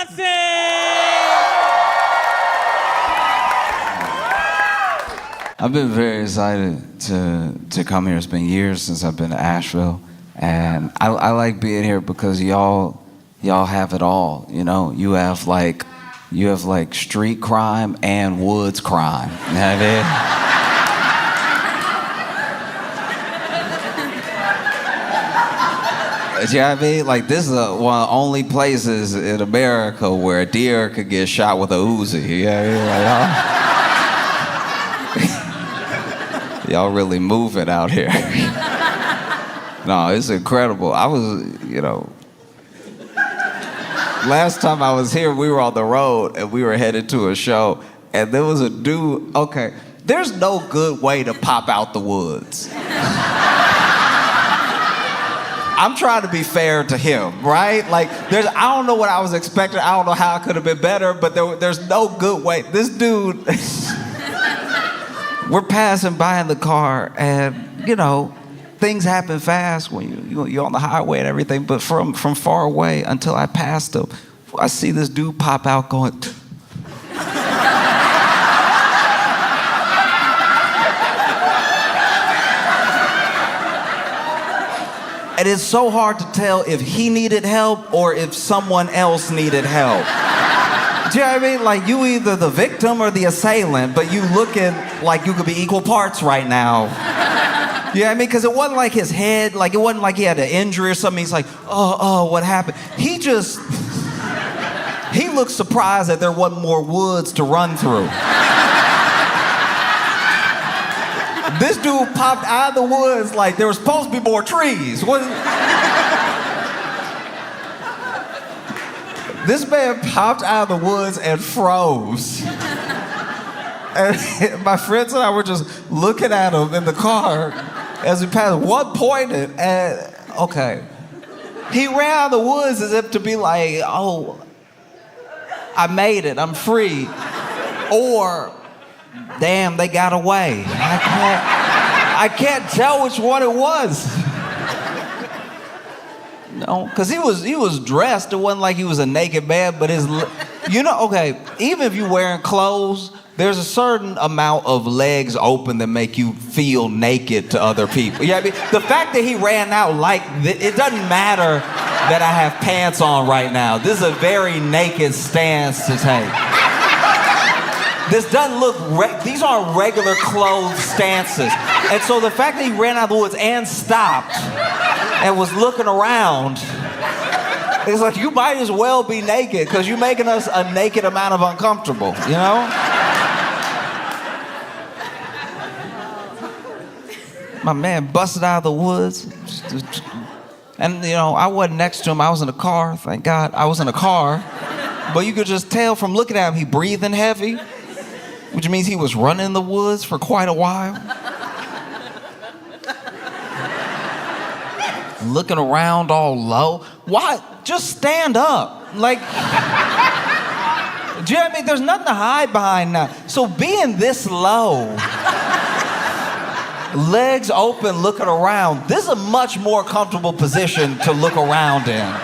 Johnson! I've been very excited to come here. It's been years since I've been to Asheville, and I like being here because y'all have it all. You know, you have like street crime and woods crime. You know what I mean? You know what I mean? Like, this is one of the only places in America where a deer could get shot with a Uzi. You know what I mean? Like, y'all really moving out here. No, it's incredible. I was, last time I was here, we were on the road and we were headed to a show, and there was a dude, okay, there's no good way to pop out the woods. I'm trying to be fair to him, right? Like, I don't know what I was expecting. I don't know how it could have been better, but there's no good way. This dude, we're passing by in the car, and, things happen fast when you're on the highway and everything, but from far away until I passed him, I see this dude pop out going, and it's so hard to tell if he needed help or if someone else needed help. Do you know what I mean? Like, you either the victim or the assailant, but you looking like you could be equal parts right now. You know what I mean? Because it wasn't like his head, like it wasn't like he had an injury or something. He's like, oh, what happened? He looked surprised that there wasn't more woods to run through. This dude popped out of the woods like there was supposed to be more trees. This man popped out of the woods and froze. And my friends and I were just looking at him in the car as we passed. One pointed, and okay. He ran out of the woods as if to be like, oh, I made it, I'm free. Or, damn, they got away. I can't tell which one it was. No, because he was dressed. It wasn't like he was a naked man, but okay, even if you're wearing clothes, there's a certain amount of legs open that make you feel naked to other people. You know what I mean? The fact that he ran out it doesn't matter that I have pants on right now. This is a very naked stance to take. This doesn't look, these aren't regular clothes stances. And so the fact that he ran out of the woods and stopped and was looking around, it's like, you might as well be naked because you're making us a naked amount of uncomfortable, you know? My man busted out of the woods. And, I wasn't next to him. I was in a car, thank God. I was in a car. But you could just tell from looking at him, he breathing heavy, which means he was running in the woods for quite a while. Looking around all low. Why? Just stand up. Like, do you know what I mean? There's nothing to hide behind now. So being this low, legs open, looking around, this is a much more comfortable position to look around in.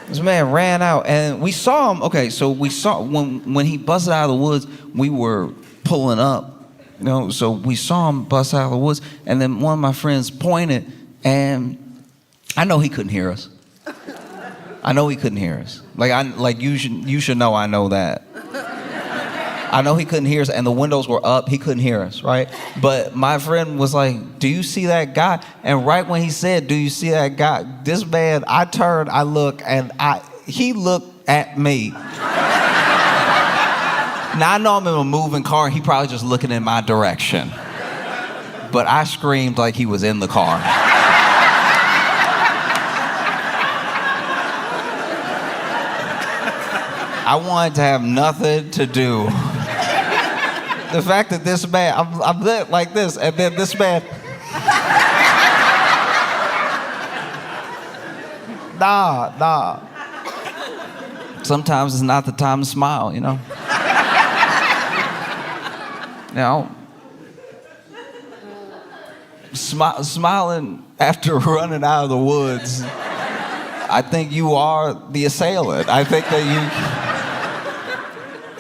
This man ran out, and we saw him. Okay, so we saw when he busted out of the woods, we were pulling up. So we saw him bust out of the woods, and then one of my friends pointed, and I know he couldn't hear us. I know he couldn't hear us. Like you should know I know that. I know he couldn't hear us, and the windows were up. He couldn't hear us, right? But my friend was like, do you see that guy? And right when he said, do you see that guy? This man, I turned, I looked, and he looked at me. Now, I know I'm in a moving car, and he probably just looking in my direction. But I screamed like he was in the car. I wanted to have nothing to do. The fact that this man, I'm lit like this, and then this man, nah. Sometimes it's not the time to smile, Smiling after running out of the woods I think you are the assailant. I think that you...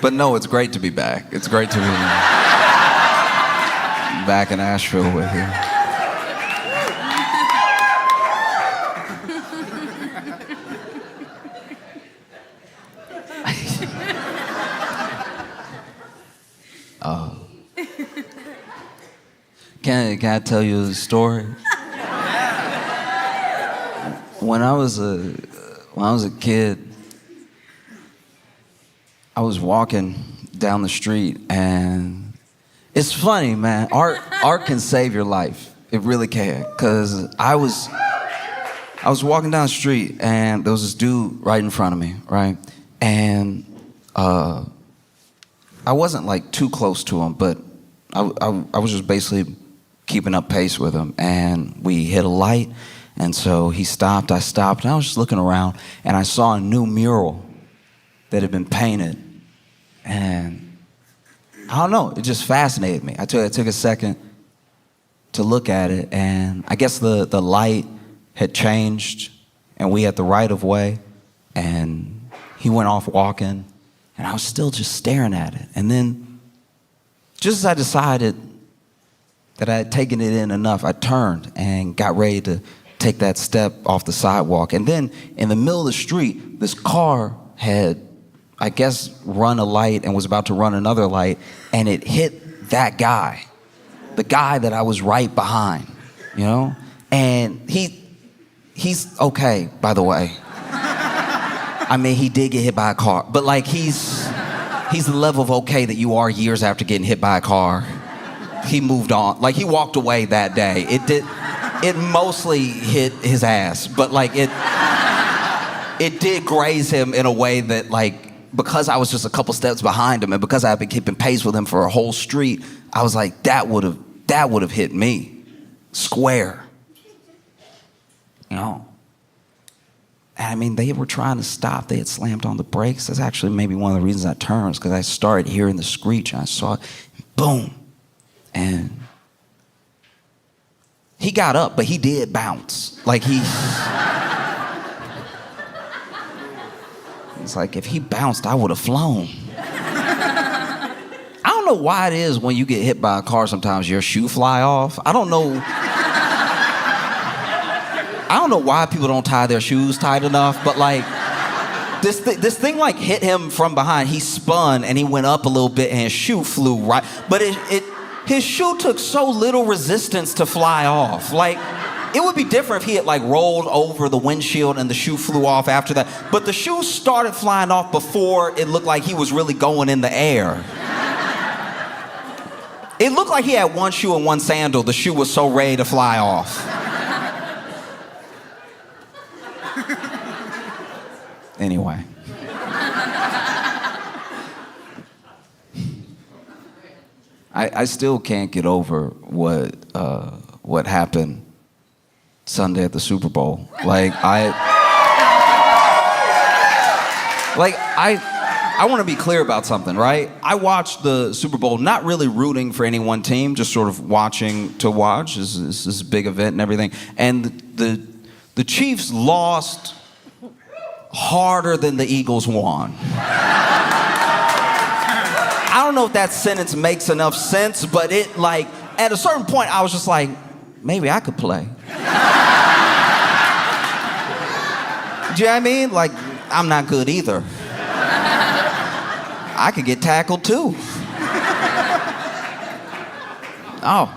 But no, it's great to be back. It's great to be back in Asheville with you. Can I tell you a story? When I was a kid, I was walking down the street, and it's funny, man. Art can save your life. It really can. Cause I was walking down the street, and there was this dude right in front of me, right? And I wasn't like too close to him, but I was just basically keeping up pace with him, and we hit a light, and so he stopped, I stopped, and I was just looking around, and I saw a new mural that had been painted, and I don't know, it just fascinated me. I took a second to look at it, and I guess the light had changed, and we had the right of way, and he went off walking, and I was still just staring at it, and then just as I decided that I had taken it in enough, I turned and got ready to take that step off the sidewalk. And then in the middle of the street, this car had, I guess, run a light and was about to run another light, and it hit that guy, the guy that I was right behind, you know? And he's okay, by the way. I mean, he did get hit by a car, but like he's the level of okay that you are years after getting hit by a car. He moved on. Like, he walked away that day. It mostly hit his ass, but like it did graze him in a way that, like, because I was just a couple steps behind him and because I had been keeping pace with him for a whole street, I was like, that would have hit me square. You know? And I mean, they were trying to stop. They had slammed on the brakes. That's actually maybe one of the reasons I turned, because I started hearing the screech and I saw it, boom. And he got up, but he did bounce. Like it's like, if he bounced, I would have flown. I don't know why it is when you get hit by a car, sometimes your shoe fly off. I don't know why people don't tie their shoes tight enough, but like, this thing like hit him from behind. He spun and he went up a little bit and his shoe flew right, but his shoe took so little resistance to fly off. Like, it would be different if he had like rolled over the windshield and the shoe flew off after that. But the shoe started flying off before it looked like he was really going in the air. It looked like he had one shoe and one sandal. The shoe was so ready to fly off. Anyway. I still can't get over what happened Sunday at the Super Bowl. I want to be clear about something, right? I watched the Super Bowl not really rooting for any one team, just sort of watching to watch. This is a big event and everything. And the Chiefs lost harder than the Eagles won. I don't know if that sentence makes enough sense, but it, like, at a certain point, I was just like, maybe I could play. Do you know what I mean? Like, I'm not good either. I could get tackled too. Oh,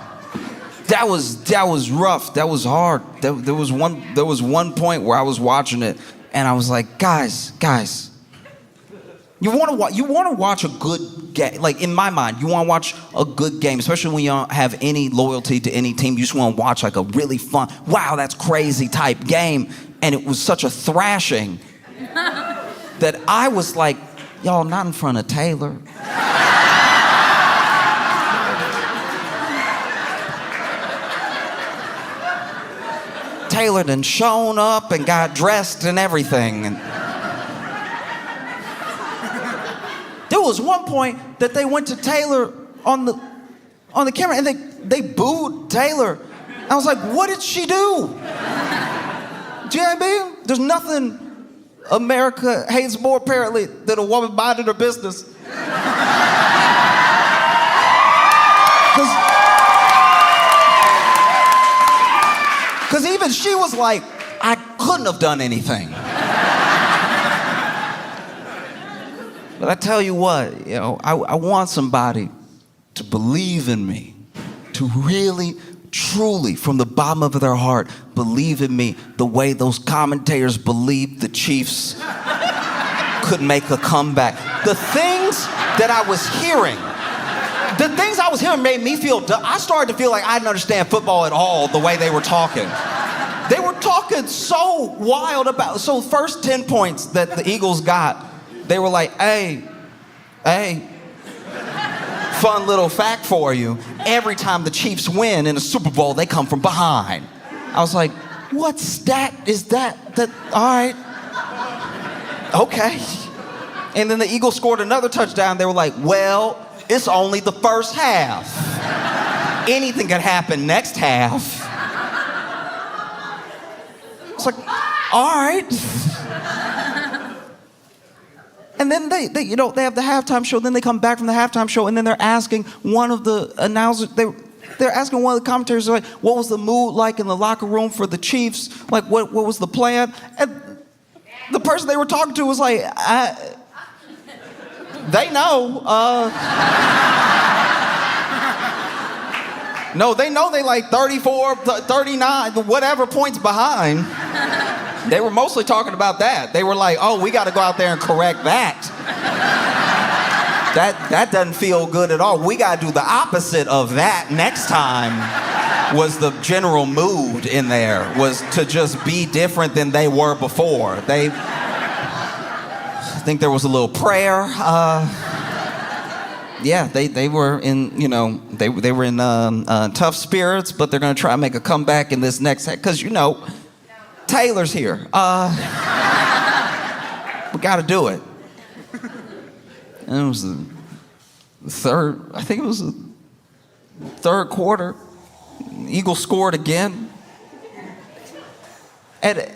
that was rough. That was hard. There was one point where I was watching it, and I was like, guys. You want to watch a good game. Like, in my mind, you want to watch a good game, especially when you don't have any loyalty to any team. You just want to watch like a really fun, wow, that's crazy type game. And it was such a thrashing that I was like, y'all, not in front of Taylor. Taylor done shown up and got dressed and everything. And there was one point that they went to Taylor on the camera and they booed Taylor. I was like, what did she do? Do you know what I mean? There's nothing America hates more, apparently, than a woman minding her business. Because even she was like, I couldn't have done anything. But I tell you what, you know, I want somebody to believe in me, to really, truly, from the bottom of their heart, believe in me the way those commentators believed the Chiefs could make a comeback. The things that I was hearing made me feel dumb. I started to feel like I didn't understand football at all the way they were talking. They were talking so wild about, so first 10 points that the Eagles got, they were like, hey, fun little fact for you. Every time the Chiefs win in a Super Bowl, they come from behind. I was like, what stat is that? All right. Okay. And then the Eagles scored another touchdown. They were like, well, it's only the first half. Anything could happen next half. It's like, all right. And then they have the halftime show. Then they come back from the halftime show, and then they're asking one of the announcers. They're asking one of the commentators, like, what was the mood like in the locker room for the Chiefs? Like, what was the plan? And the person they were talking to was like, they know. No, they know they like 34, 39, whatever points behind. They were mostly talking about that. They were like, oh, we got to go out there and correct that. That doesn't feel good at all. We got to do the opposite of that next time. Was the general mood in there, was to just be different than they were before. I think there was a little prayer. Yeah, they were in, they were in tough spirits, but they're going to try and make a comeback in this next, because, Taylor's here. We got to do it. And it was the third quarter. Eagles scored again. And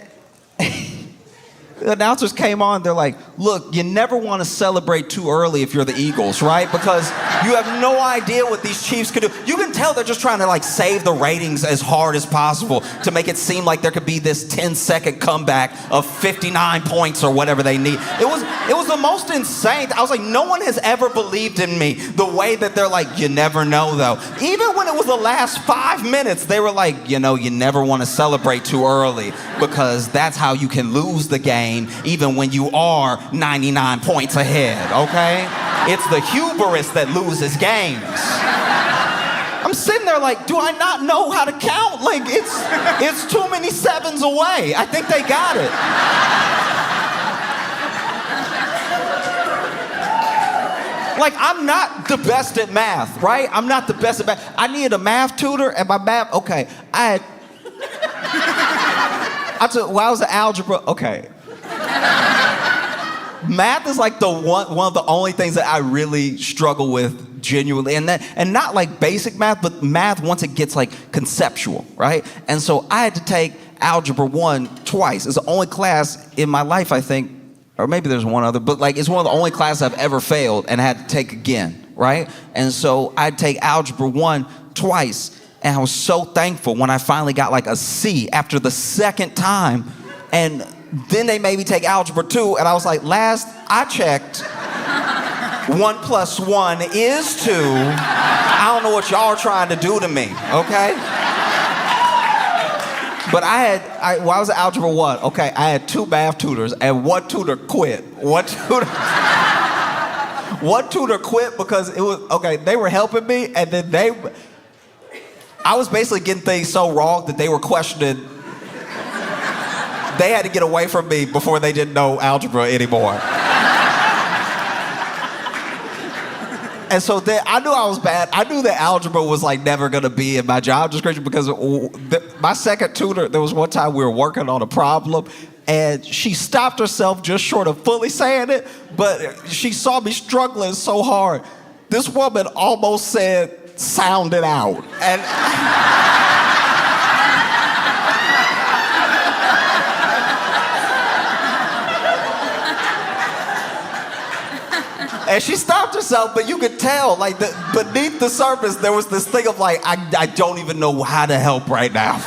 the announcers came on, they're like, look, you never want to celebrate too early if you're the Eagles, right? Because you have no idea what these Chiefs could do. You can tell they're just trying to save the ratings as hard as possible to make it seem like there could be this 10-second comeback of 59 points or whatever they need. It was the most insane. I was like, no one has ever believed in me the way that they're like, you never know though. Even when it was the last 5 minutes, they were like, you never want to celebrate too early because that's how you can lose the game even when you are 99 points ahead, okay? It's the hubris that loses games. I'm sitting there like, do I not know how to count? Like, it's too many sevens away. I think they got it. Like, I'm not the best at math, right? I'm not the best at math. I needed a math tutor, and my math, okay, I was an algebra, okay. Math is like one of the only things that I really struggle with genuinely, and not like basic math, but math once it gets conceptual, right? And so I had to take Algebra 1 twice. It's the only class in my life, I think, or maybe there's one other, but it's one of the only classes I've ever failed and had to take again, right? And so I'd take Algebra 1 twice, and I was so thankful when I finally got a C after the second time, and then they made me take Algebra 2, and I was like, last I checked, 1 + 1 is 2. I don't know what y'all are trying to do to me, okay? But I was at Algebra 1, okay, I had 2 math tutors, and one tutor quit. One tutor quit because it was, okay, they were helping me, and then I was basically getting things so wrong that they were questioning. They had to get away from me before they didn't know algebra anymore. And so then I knew I was bad. I knew that algebra was never gonna be in my job description because my second tutor, there was one time we were working on a problem and she stopped herself just short of fully saying it, but she saw me struggling so hard. This woman almost said, sound it out. And And she stopped herself, but you could tell, like, beneath the surface, there was this thing of like, I don't even know how to help right now.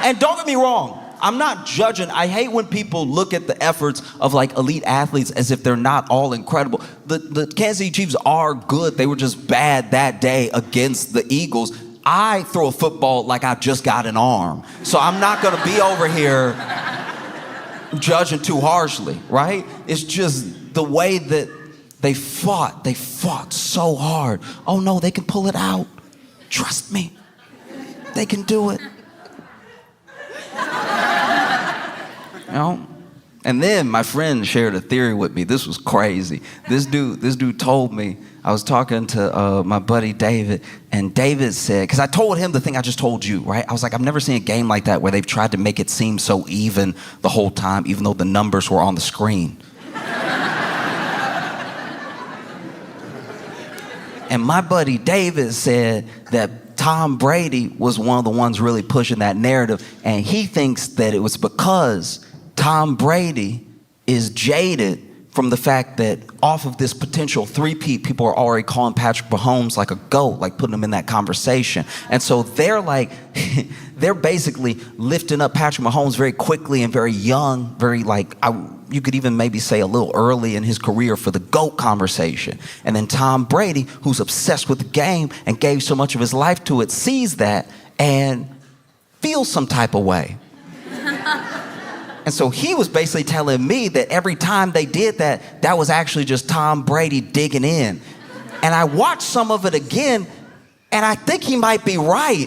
And don't get me wrong, I'm not judging. I hate when people look at the efforts of like elite athletes as if they're not all incredible. The Kansas City Chiefs are good. They were just bad that day against the Eagles. I throw a football like I just got an arm. So I'm not gonna be over here judging too harshly, right? It's just the way that they fought so hard. Oh no, they can pull it out. Trust me, they can do it. You know? And then my friend shared a theory with me. This was crazy. This dude told me, I was talking to my buddy David, and David said, because I told him the thing I just told you, right? I was like, I've never seen a game like that where they've tried to make it seem so even the whole time, even though the numbers were on the screen. And my buddy David said that Tom Brady was one of the ones really pushing that narrative, and he thinks that it was because Tom Brady is jaded from the fact that off of this potential three-peat, people are already calling Patrick Mahomes like a GOAT, like putting him in that conversation. And so they're like, they're basically lifting up Patrick Mahomes very quickly and very young, very like, you could even maybe say a little early in his career for the GOAT conversation. And then Tom Brady, who's obsessed with the game and gave so much of his life to it, sees that and feels some type of way. And so he was basically telling me that every time they did that, that was actually just Tom Brady digging in. And I watched some of it again, and I think he might be right.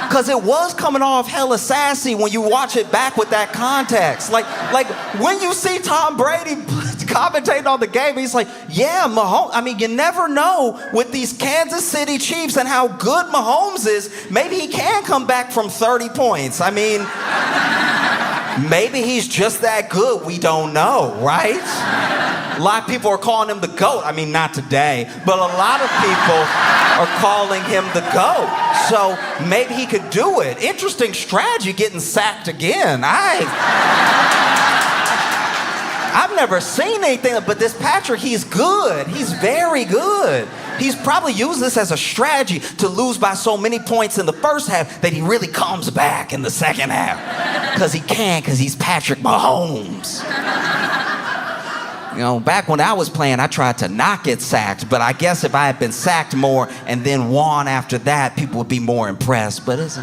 Because it was coming off hella sassy when you watch it back with that context. Like when you see Tom Brady commentating on the game, he's like, yeah, Mahomes. I mean, you never know with these Kansas City Chiefs and how good Mahomes is. Maybe he can come back from 30 points. I mean, maybe he's just that good. We don't know, right? A lot of people are calling him the GOAT. I mean, not today, but a lot of people are calling him the GOAT. So maybe he could do it. Interesting strategy, getting sacked again. I've never seen anything, but this Patrick, he's good. He's very good. He's probably used this as a strategy to lose by so many points in the first half that he really comes back in the second half. Because he can, because he's Patrick Mahomes. You know, back when I was playing, I tried to not get sacked, but I guess if I had been sacked more and then won after that, people would be more impressed, but it's...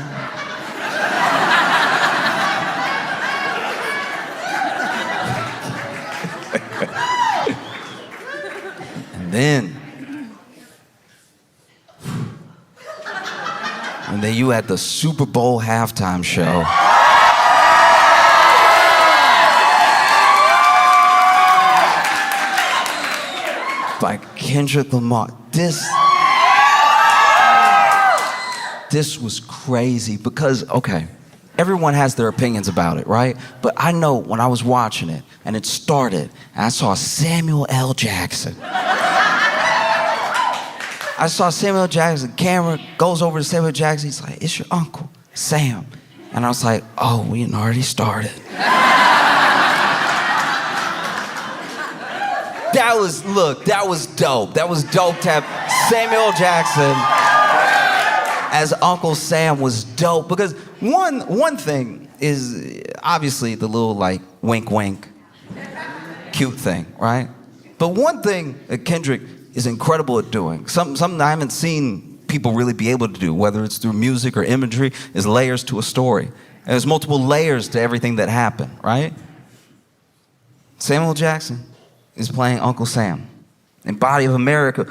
And then you had the Super Bowl halftime show. By Kendrick Lamar. This was crazy because, okay, everyone has their opinions about it, right? But I know when I was watching it and it started and I saw Samuel L. Jackson. I saw Samuel Jackson, camera goes over to Samuel Jackson, he's like, it's your uncle, Sam. And I was like, oh, we had already started. That was dope. That was dope to have Samuel Jackson as Uncle Sam was dope. Because one thing is obviously the little like wink wink, cute thing, right? But one thing that Kendrick is incredible at doing, something I haven't seen people really be able to do, whether it's through music or imagery, is layers to a story. And there's multiple layers to everything that happened, right? Samuel Jackson is playing Uncle Sam in Body of America,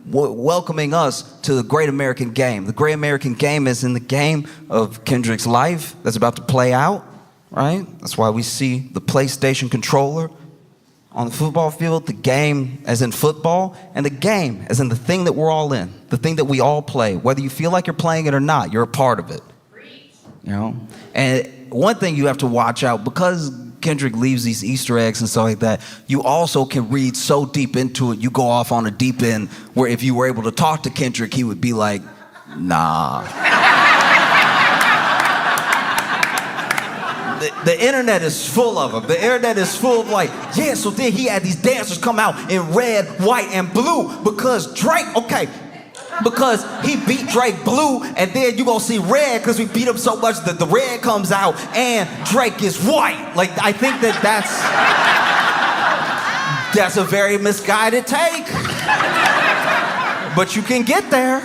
welcoming us to the Great American Game. The Great American Game is in the game of Kendrick's life that's about to play out, right? That's why we see the PlayStation controller on the football field, the game as in football, and the game as in the thing that we're all in, the thing that we all play. Whether you feel like you're playing it or not, you're a part of it. You know? And one thing you have to watch out, because Kendrick leaves these Easter eggs and stuff like that, you also can read so deep into it, you go off on a deep end where if you were able to talk to Kendrick, he would be like, nah. the internet is full of them. The internet is full of like, yeah, so then he had these dancers come out in red, white, and blue because Drake, because he beat Drake blue, and then you gonna see red because we beat him so much that the red comes out and Drake is white. Like, I think that's a very misguided take. But you can get there.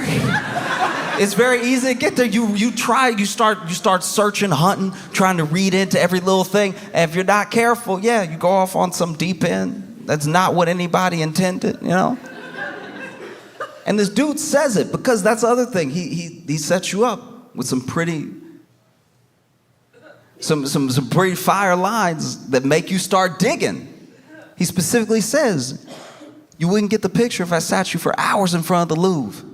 It's very easy to get there. You start searching, hunting, trying to read into every little thing. And if you're not careful, yeah, you go off on some deep end. That's not what anybody intended, you know? And this dude says it because that's the other thing. He sets you up with some pretty fire lines that make you start digging. He specifically says, you wouldn't get the picture if I sat you for hours in front of the Louvre.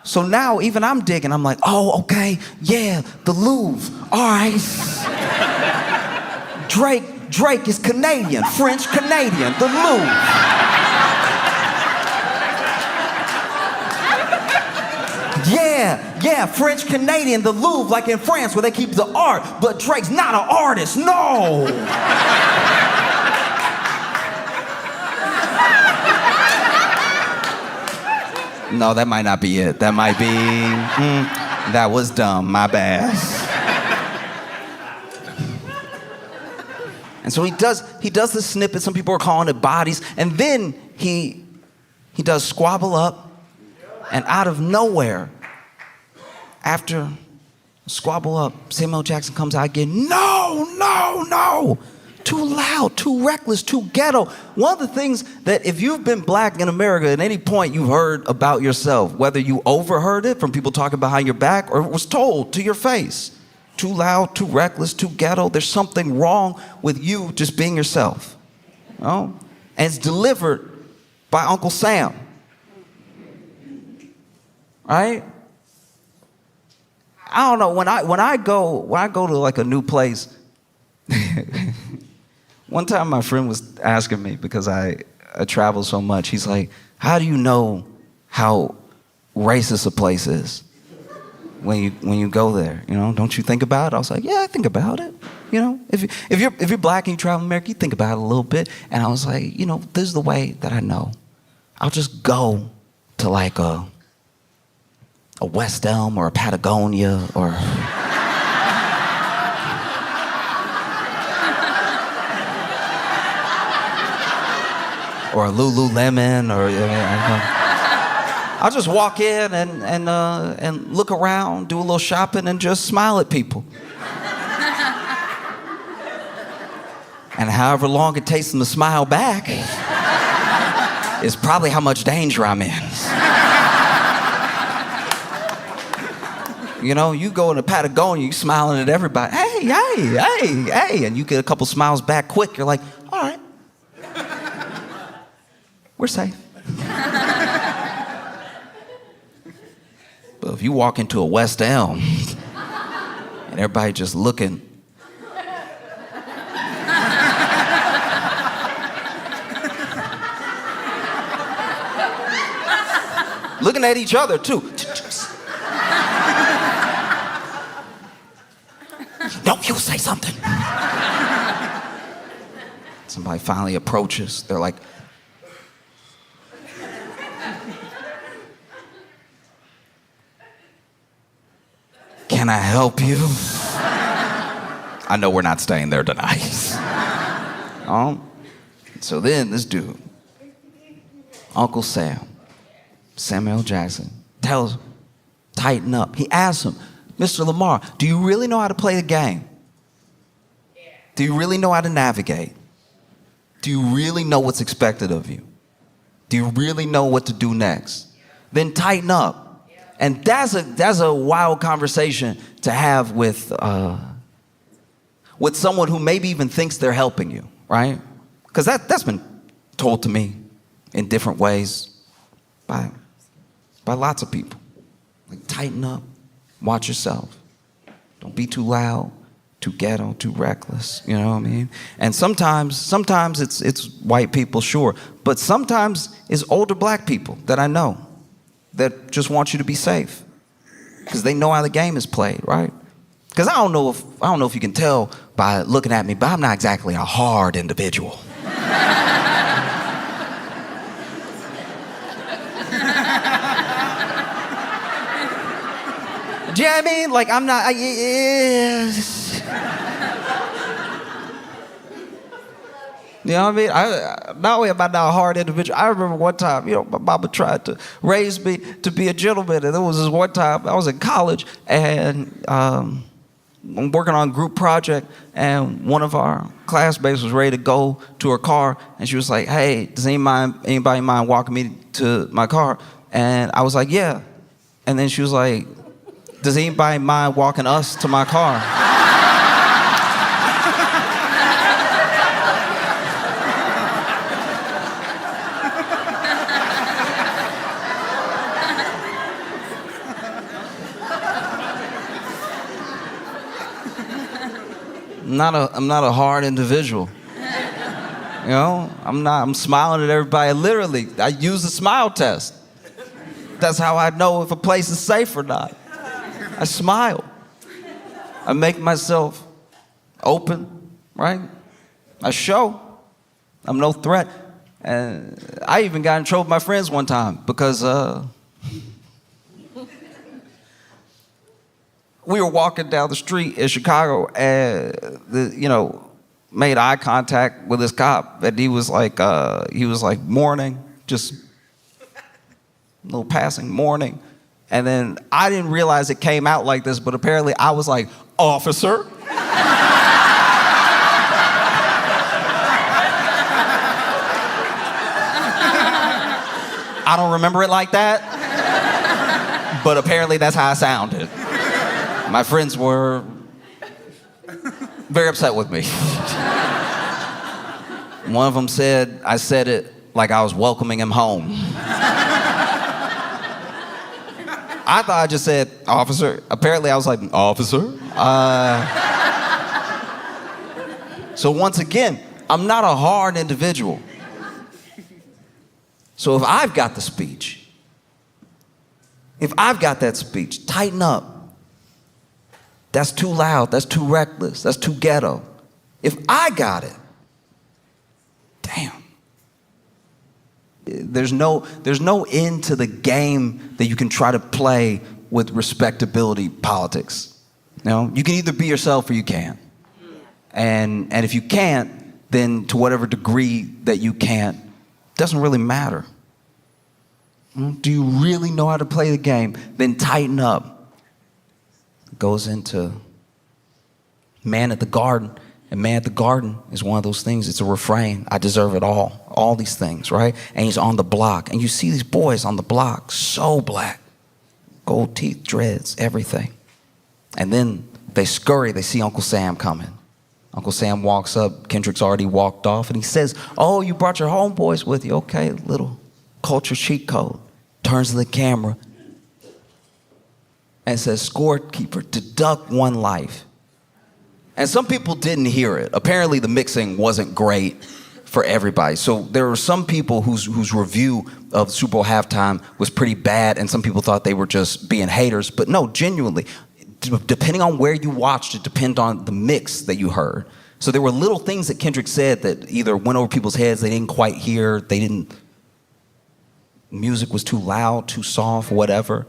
So now even I'm digging. I'm like, oh, okay, yeah, the Louvre. All right. Drake is Canadian, French Canadian, the Louvre. Yeah, French Canadian, the Louvre, like in France where they keep the art. But Drake's not an artist, no. No, that might not be it. That might be, that was dumb, my bad. And so he does the snippet, some people are calling it bodies, and then he does Squabble Up, and out of nowhere, after Squabble Up, Samuel Jackson comes out again, no, too loud, too reckless, too ghetto. One of the things that if you've been black in America at any point you've heard about yourself, whether you overheard it from people talking behind your back or it was told to your face, too loud, too reckless, too ghetto, there's something wrong with you just being yourself. You know? And it's delivered by Uncle Sam. Right? I don't know, when I go to like a new place, one time my friend was asking me, because I travel so much, he's like, how do you know how racist a place is when you go there? You know, don't you think about it? I was like, yeah, I think about it. You know, if you're black and you travel in America, you think about it a little bit. And I was like, you know, this is the way that I know. I'll just go to like a West Elm or a Patagonia or or a Lululemon, or I'll just walk in and look around, do a little shopping, and just smile at people. And however long it takes them to smile back is probably how much danger I'm in. You know, you go into Patagonia, you smiling at everybody, hey, and you get a couple smiles back quick. You're like, all right. We're safe. But if you walk into a West Elm and everybody just looking, looking at each other too. No, you say something. Somebody finally approaches. They're like, can I help you? I know we're not staying there tonight. So then this dude, Uncle Sam, Samuel Jackson, tells him, tighten up. He asks him, Mr. Lamar, do you really know how to play the game? Do you really know how to navigate? Do you really know what's expected of you? Do you really know what to do next? Then tighten up. And that's a wild conversation to have with someone who maybe even thinks they're helping you, right? Because that's been told to me in different ways by lots of people. Like, tighten up, watch yourself. Don't be too loud, too ghetto, too reckless, you know what I mean? And sometimes it's white people, sure, but sometimes it's older black people that I know that just want you to be safe because they know how the game is played, right? Because I don't know if you can tell by looking at me, but I'm not exactly a hard individual. Do you know what I mean? Like, I'm not... You know what I mean? Not only am I not a hard individual, I remember one time, my mama tried to raise me to be a gentleman. And there was this one time, I was in college, and I'm working on a group project, and one of our classmates was ready to go to her car, and she was like, hey, does anybody mind walking me to my car? And I was like, yeah. And then she was like, does anybody mind walking us to my car? I'm not a hard individual. I'm smiling at everybody. Literally, I use the smile test. That's how I know if a place is safe or not. I smile. I make myself open, right? I show. I'm no threat. And I even got in trouble with my friends one time because we were walking down the street in Chicago and, made eye contact with this cop. And he was like morning, just a little passing morning. And then I didn't realize it came out like this, but apparently I was like, officer. I don't remember it like that, but apparently that's how I sounded. My friends were very upset with me. One of them said I said it like I was welcoming him home. I thought I just said, officer. Apparently I was like, officer? So once again, I'm not a hard individual. So if I've got the speech, if I've got that speech, tighten up. That's too loud, that's too reckless, that's too ghetto. If I got it, damn. There's no end to the game that you can try to play with respectability politics. You can either be yourself or you can't. And if you can't, then to whatever degree that you can't, doesn't really matter. Do you really know how to play the game? Then tighten up. It goes into Man at the Garden. And Man at the Garden is one of those things. It's a refrain. I deserve it all these things, right? And he's on the block. And you see these boys on the block, so black. Gold teeth, dreads, everything. And then they scurry. They see Uncle Sam coming. Uncle Sam walks up. Kendrick's already walked off. And he says, oh, you brought your homeboys with you. Okay, little culture cheat code. Turns to the camera and says, scorekeeper, deduct one life. And some people didn't hear it. Apparently the mixing wasn't great for everybody. So there were some people whose review of the Super Bowl halftime was pretty bad, and some people thought they were just being haters. But no, genuinely, depending on where you watched, it depended on the mix that you heard. So there were little things that Kendrick said that either went over people's heads, they didn't quite hear, music was too loud, too soft, whatever.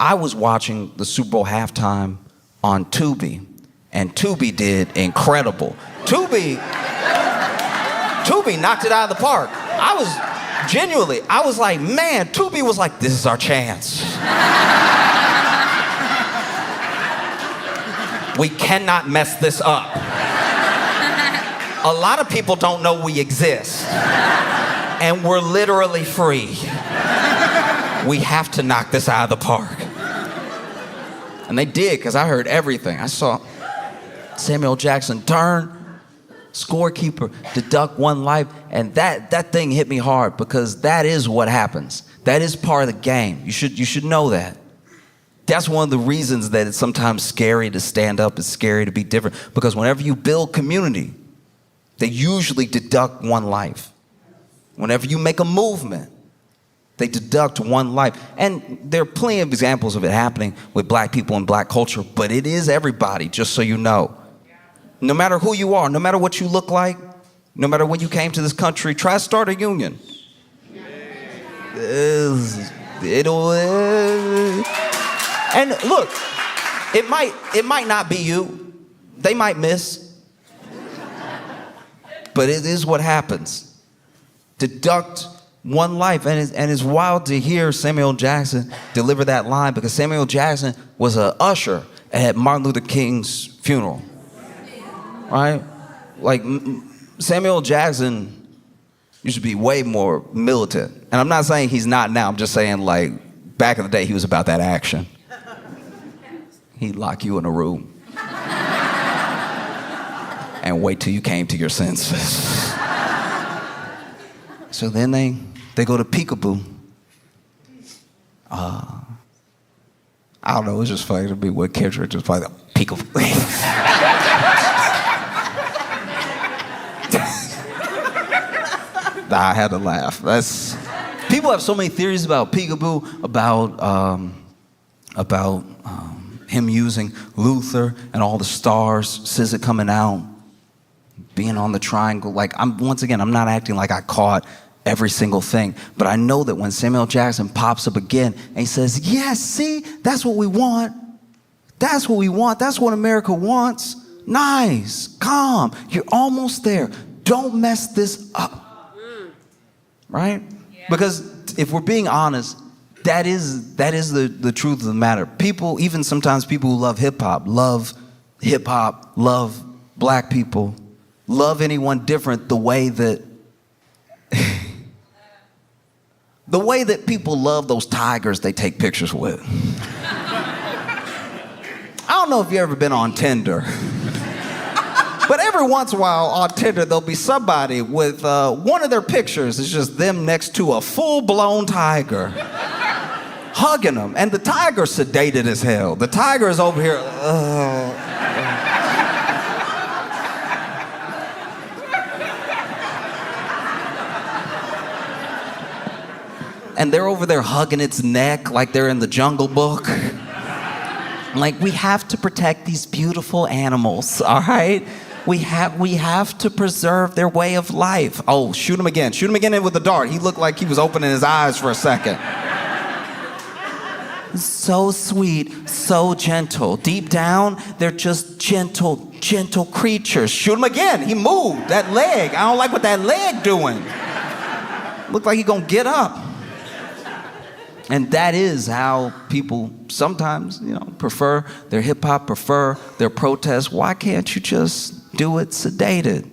I was watching the Super Bowl halftime on Tubi, and Tubi did incredible. Tubi knocked it out of the park. I was like, man, Tubi was like, this is our chance. We cannot mess this up. A lot of people don't know we exist. And we're literally free. We have to knock this out of the park. And they did, because I heard everything. I saw Samuel Jackson turn, scorekeeper, deduct one life, and that thing hit me hard, because that is what happens. That is part of the game. You should know that. That's one of the reasons that it's sometimes scary to stand up. It's scary to be different, because whenever you build community, they usually deduct one life. Whenever you make a movement, They deduct one life. And there are plenty of examples of it happening with black people and black culture, but it is everybody, just so you know. No matter who you are, no matter what you look like, no matter when you came to this country, try to start a union. And look, it might not be you. They might miss. But it is what happens. Deduct one life. And it's wild to hear Samuel Jackson deliver that line, because Samuel Jackson was an usher at Martin Luther King's funeral. Right? Like, Samuel Jackson used to be way more militant. And I'm not saying he's not now. I'm just saying, like, back in the day, he was about that action. He'd lock you in a room and wait till you came to your senses. So then they go to Peekaboo. I don't know, it's just funny to me what Kendrick just played Peekaboo. I had to laugh. People have so many theories about Peekaboo, about him using Luther and all the stars, SZA coming out, being on the triangle. Like, I'm not acting like I caught every single thing, but I know that when Samuel Jackson pops up again and he says, yes, see, that's what we want. That's what we want. That's what America wants. Nice, calm, you're almost there. Don't mess this up. Right? Yeah. Because if we're being honest, that is the truth of the matter. People, even sometimes people who love hip hop, love black people, love anyone different the way that people love those tigers they take pictures with. I don't know if you've ever been on Tinder. But every once in a while on Tinder, there'll be somebody with one of their pictures is just them next to a full-blown tiger, hugging them. And the tiger's sedated as hell. The tiger is over here. And they're over there hugging its neck like they're in the Jungle Book. Like, we have to protect these beautiful animals, all right? We have to preserve their way of life. Oh, shoot him again in with the dart. He looked like he was opening his eyes for a second. So sweet, so gentle. Deep down, they're just gentle creatures. Shoot him again. He moved that leg. I don't like what that leg doing. Looked like he gonna get up. And that is how people sometimes, prefer their hip hop, prefer their protests. Why can't you just do it sedated?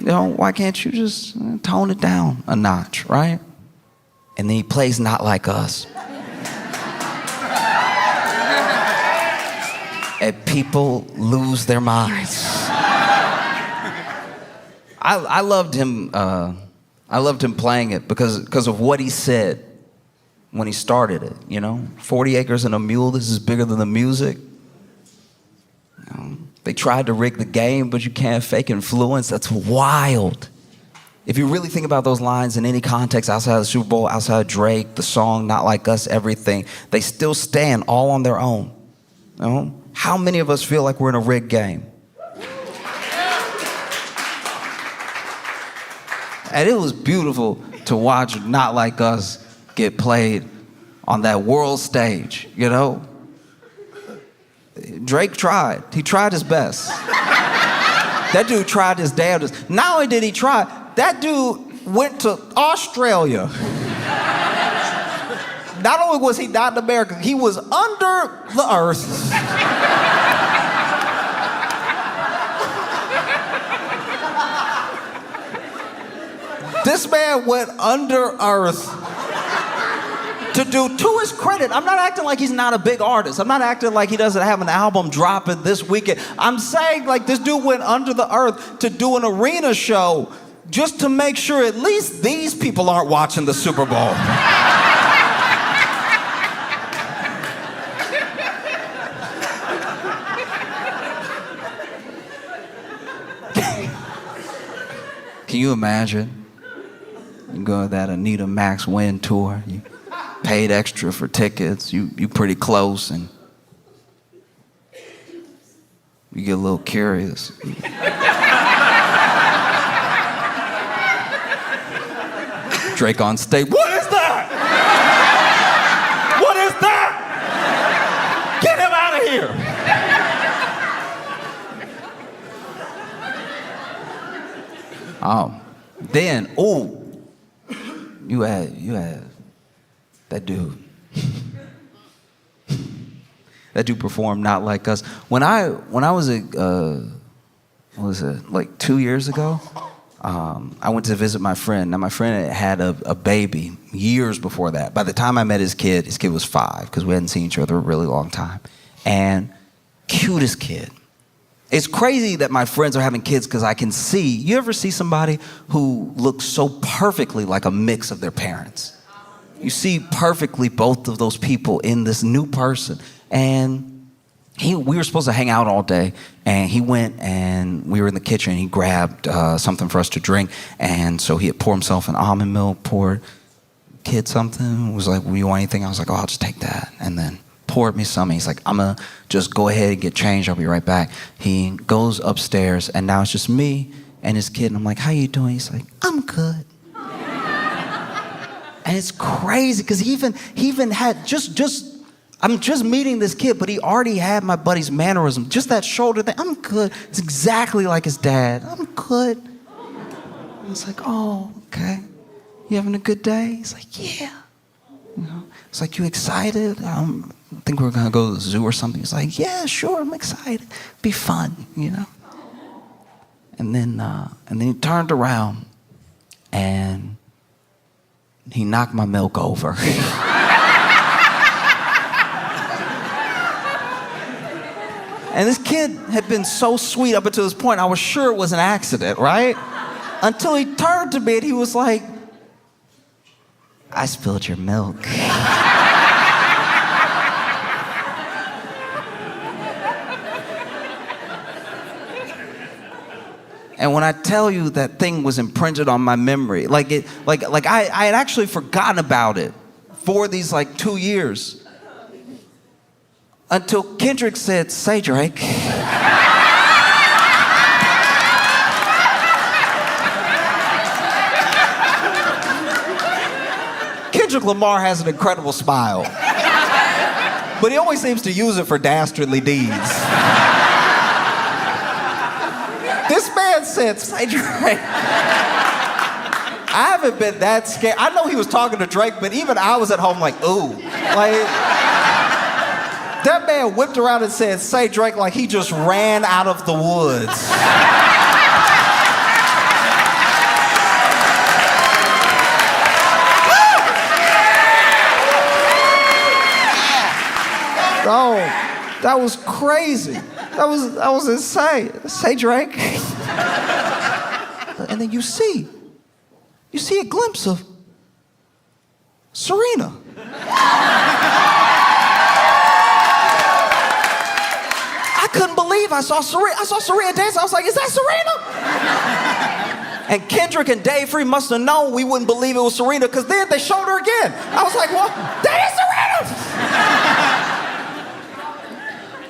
Why can't you just tone it down a notch, right? And then he plays Not Like Us. And people lose their minds. I loved him. I loved him playing it because of what he said when he started it. 40 acres and a mule. This is bigger than the music. They tried to rig the game, but you can't fake influence. That's wild. If you really think about those lines in any context outside of the Super Bowl, outside of Drake, the song, Not Like Us, everything, they still stand all on their own. How many of us feel like we're in a rigged game? And it was beautiful to watch Not Like Us get played on that world stage, Drake tried. He tried his best. That dude tried his damnedest. Not only did he try, that dude went to Australia. Not only was he not in America, he was under the earth. This man went under earth to do, to his credit, I'm not acting like he's not a big artist. I'm not acting like he doesn't have an album dropping this weekend. I'm saying, like, this dude went under the earth to do an arena show just to make sure at least these people aren't watching the Super Bowl. Can you imagine? You go to that Anita Max Win tour. paid extra for tickets. You pretty close, and you get a little curious. Drake on stage. What is that? What is that? Get him out of here. Then, you had that dude. That dude performed Not Like Us. When I was like 2 years ago, I went to visit my friend. Now, my friend had a baby years before that. By the time I met his kid was 5, because we hadn't seen each other a really long time. And cutest kid. It's crazy that my friends are having kids because I can see, you ever see somebody who looks so perfectly like a mix of their parents? You see perfectly both of those people in this new person. And we were supposed to hang out all day, and he went and we were in the kitchen, and he grabbed something for us to drink, and so he had poured himself an almond milk, poured kid something, was like, "Will you want anything?" I was like, "Oh, I'll just take that," and then poured me some. He's like, "I'm gonna just go ahead and get changed, I'll be right back." He goes upstairs, and now it's just me and his kid, and I'm like, "How you doing?" He's like, "I'm good." And it's crazy, because he even had I'm just meeting this kid, but he already had my buddy's mannerism. Just that shoulder thing. "I'm good." It's exactly like his dad. "I'm good." I was like, "Oh, okay. You having a good day?" He's like, "Yeah." You know, it's like, "You excited? I think we're gonna go to the zoo or something." He's like, "Yeah, sure, I'm excited. Be fun, you know." And then he turned around and he knocked my milk over. And this kid had been so sweet up until this point, I was sure it was an accident, right? Until he turned to me and he was like, "I spilled your milk." And when I tell you that thing was imprinted on my memory, like I had actually forgotten about it for these like 2 years. Until Kendrick said, "Say, Drake." Kendrick Lamar has an incredible smile, but he always seems to use it for dastardly deeds. This man said, "Say, Drake." I haven't been that scared. I know he was talking to Drake, but even I was at home like, ooh. Like, that man whipped around and said, "Say, Drake," like he just ran out of the woods. Oh, that was crazy. That was insane. "Say, Drake." And then you see a glimpse of Serena. I couldn't believe I saw Serena dance. I was like, "Is that Serena?" And Kendrick and Dave Free must have known we wouldn't believe it was Serena, because then they showed her again. I was like, "Well, that is Serena!"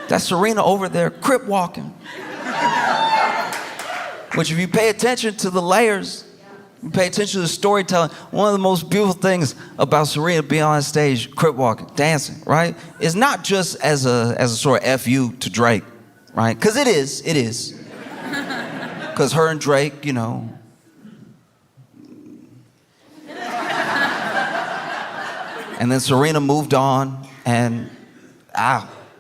That's Serena over there, crip walking. Which, if you pay attention to the layers, you pay attention to the storytelling, one of the most beautiful things about Serena being on stage, crip walking, dancing, right, is not just as a sort of FU to Drake, right? Because it is. Because her and Drake, you know. And then Serena moved on, and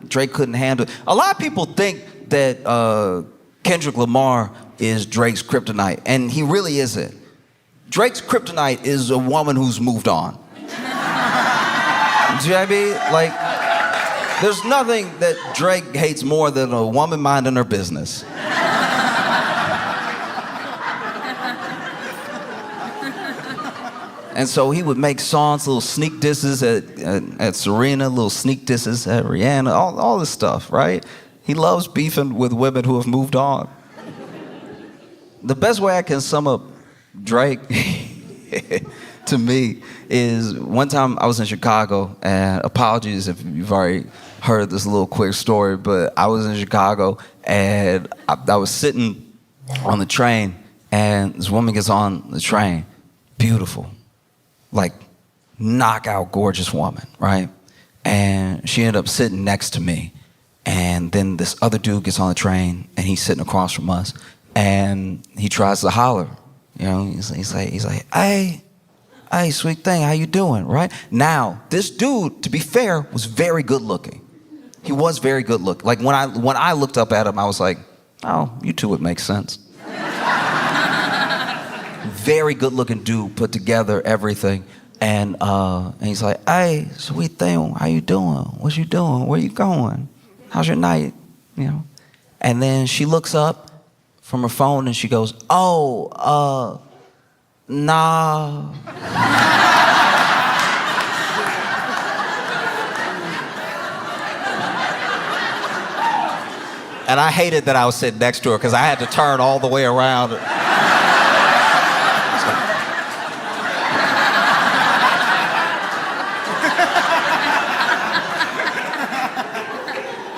Drake couldn't handle it. A lot of people think that Kendrick Lamar is Drake's kryptonite, and he really isn't. Drake's kryptonite is a woman who's moved on. Do you know what I mean? Like, there's nothing that Drake hates more than a woman minding her business. And so he would make songs, little sneak disses at Serena, little sneak disses at Rihanna, all this stuff, right? He loves beefing with women who have moved on. The best way I can sum up Drake to me is one time I was in Chicago, and apologies if you've already heard this little quick story, but I was in Chicago and I was sitting on the train, and this woman gets on the train, beautiful, like knockout gorgeous woman, right? And she ended up sitting next to me, and then this other dude gets on the train, and he's sitting across from us, and he tries to holler, you know, he's like, hey, sweet thing, how you doing, right? Now, this dude, to be fair, was very good looking. He was very good looking. Like when I looked up at him, I was like, oh, you two would make sense. Very good looking dude, put together, everything. And he's like, hey, sweet thing, how you doing? What you doing? Where you going? How's your night? You know? And then she looks up from her phone and she goes, oh, nah. And I hated that I was sitting next to her because I had to turn all the way around.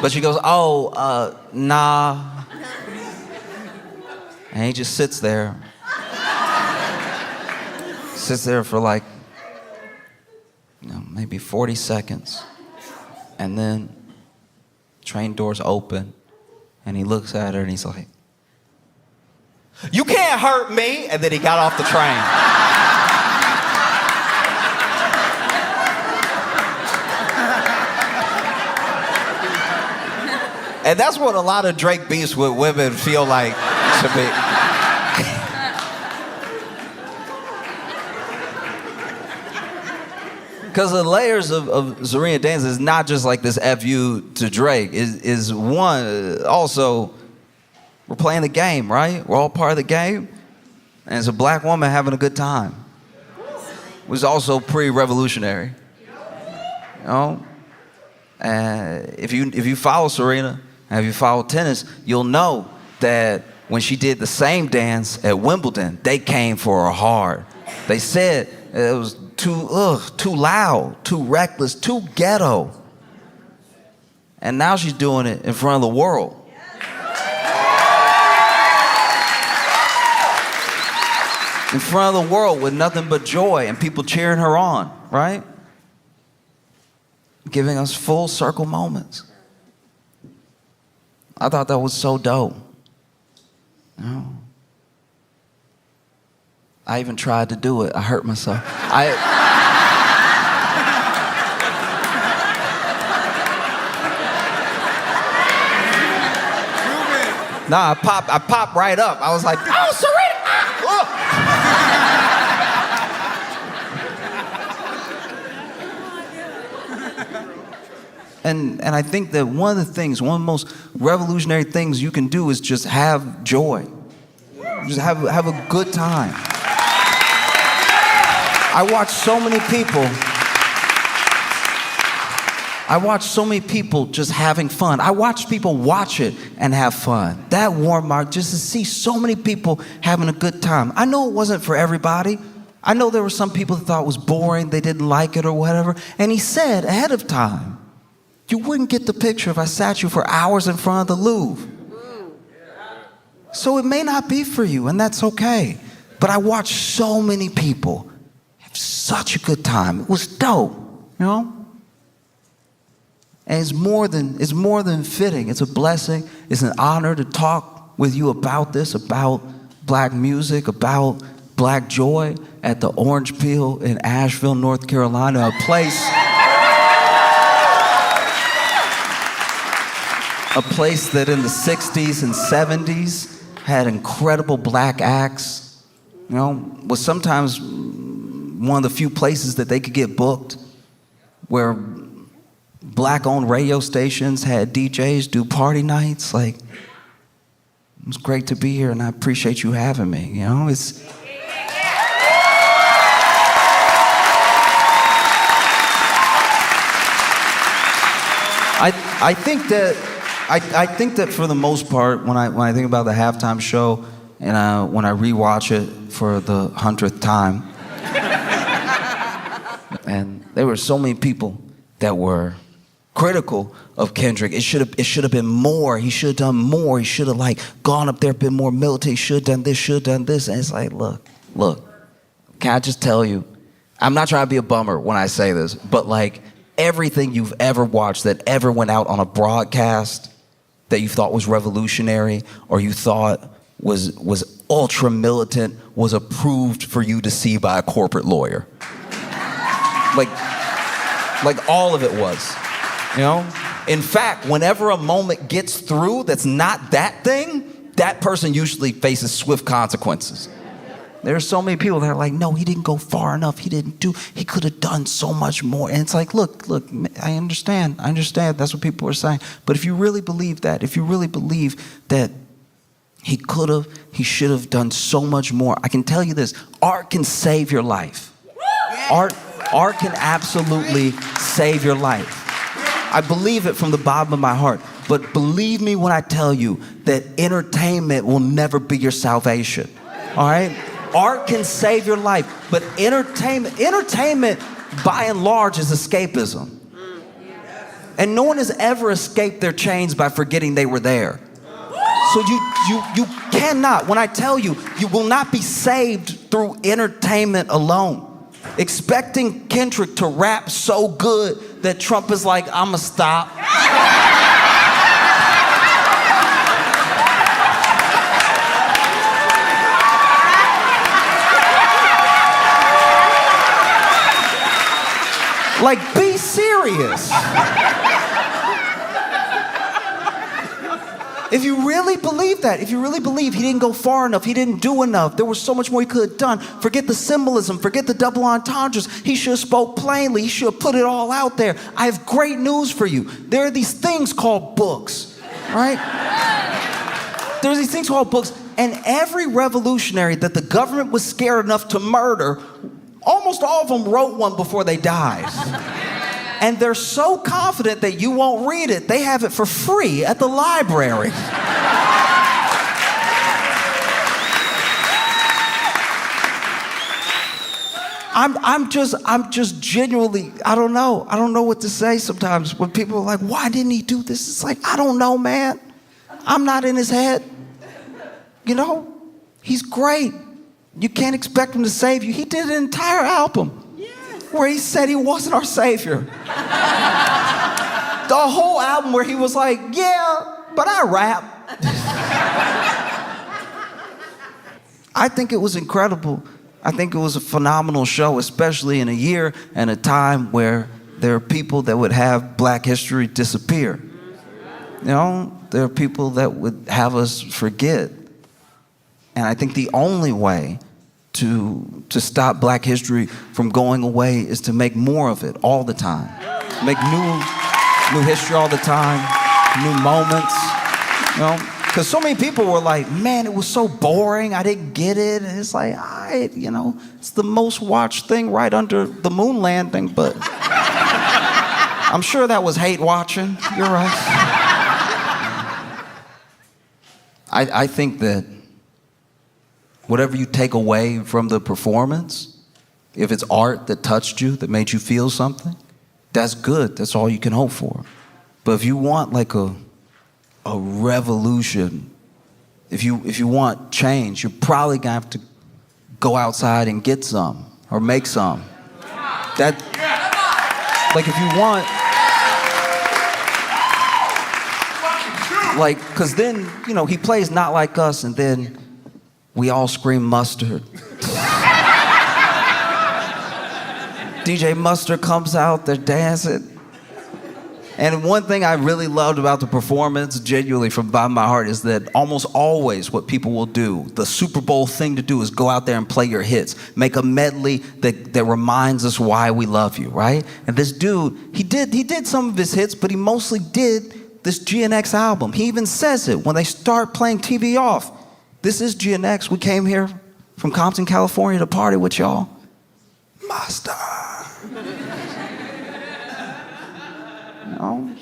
But she goes, oh, nah. And he just sits there. Sits there for like, you know, maybe 40 seconds. And then train doors open. And he looks at her and he's like, you can't hurt me. And then he got off the train. And that's what a lot of Drake beefs with women feel like to me. Because the layers of Serena Dance is not just like this FU to Drake. Is one, also, we're playing the game, right? We're all part of the game. And it's a black woman having a good time. It was also pre-revolutionary. You know? And if you follow Serena, and if you follow tennis, you'll know that when she did the same dance at Wimbledon, they came for her hard. They said it was too loud, too reckless, too ghetto. And now she's doing it in front of the world. In front of the world with nothing but joy and people cheering her on, right? Giving us full circle moments. I thought that was so dope. You know? I even tried to do it. I hurt myself. Nah, I popped right up. I was like, oh, Serena! And I think that one of the most revolutionary things you can do is just have joy. Just have a good time. I watch so many people just having fun. I watch people watch it and have fun. That warmed my heart just to see so many people having a good time. I know it wasn't for everybody. I know there were some people that thought it was boring, they didn't like it or whatever. And he said ahead of time, you wouldn't get the picture if I sat you for hours in front of the Louvre. So it may not be for you, and that's okay. But I watched so many people have such a good time. It was dope, you know? And it's more than fitting. It's a blessing. It's an honor to talk with you about this, about black music, about black joy at the Orange Peel in Asheville, North Carolina, a place that in the 60s and 70s had incredible black acts, you know, was sometimes one of the few places that they could get booked, where black-owned radio stations had DJs do party nights. Like, it was great to be here, and I appreciate you having me, you know? I think that for the most part, when I think about the halftime show, and when I rewatch it for the 100th time, There were so many people that were critical of Kendrick. It should have been more. He should have done more. He should have like gone up there, been more militant. He should have done this, should have done this. And it's like, look, can I just tell you, I'm not trying to be a bummer when I say this, but like everything you've ever watched that ever went out on a broadcast that you thought was revolutionary or you thought was ultra militant was approved for you to see by a corporate lawyer. Like all of it was, you know? In fact, whenever a moment gets through that's not that thing, that person usually faces swift consequences. There are so many people that are like, no, he didn't go far enough. He could have done so much more. And it's like, look, I understand. That's what people are saying. But if you really believe that, if you really believe that he should have done so much more, I can tell you this, art can save your life. Art can absolutely save your life. I believe it from the bottom of my heart. But believe me when I tell you that entertainment will never be your salvation. All right? Art can save your life, but entertainment by and large is escapism. And no one has ever escaped their chains by forgetting they were there. So you cannot, when I tell you, you will not be saved through entertainment alone. Expecting Kendrick to rap so good that Trump is like, I'ma stop. Like, be serious. If you really believe that, if you really believe he didn't go far enough, he didn't do enough, there was so much more he could have done, forget the symbolism, forget the double entendres. He should have spoke plainly. He should have put it all out there. I have great news for you. There are these things called books, right? There's these things called books, and every revolutionary that the government was scared enough to murder, almost all of them wrote one before they died. And they're so confident that you won't read it, they have it for free at the library. I'm just genuinely, I don't know what to say sometimes when people are like, why didn't he do this? It's like, I don't know, man. I'm not in his head. You know, he's great. You can't expect him to save you. He did an entire album where he said he wasn't our savior. The whole album where he was like, yeah, but I rap. I think it was incredible. I think it was a phenomenal show, especially in a year and a time where there are people that would have Black history disappear. You know, there are people that would have us forget. And I think the only way to stop Black history from going away is to make more of it all the time. Make new history all the time, new moments, you know? Because so many people were like, man, it was so boring, I didn't get it. And it's like, it's the most watched thing right under the moon landing, but I'm sure that was hate watching. You're right. I think that whatever you take away from the performance, if it's art that touched you, that made you feel something, that's good. That's all you can hope for. But if you want like a revolution, if you want change, you're probably gonna have to go outside and get some or make some. That, like if you want, like, cause then, you know, he plays Not Like Us and then we all scream Mustard. DJ Mustard comes out, they're dancing. And one thing I really loved about the performance, genuinely from the bottom of my heart, is that almost always what people will do, the Super Bowl thing to do is go out there and play your hits. Make a medley that reminds us why we love you, right? And this dude, he did some of his hits, but he mostly did this GNX album. He even says it when they start playing TV Off. This is GNX. We came here from Compton, California to party with y'all. Master. You know?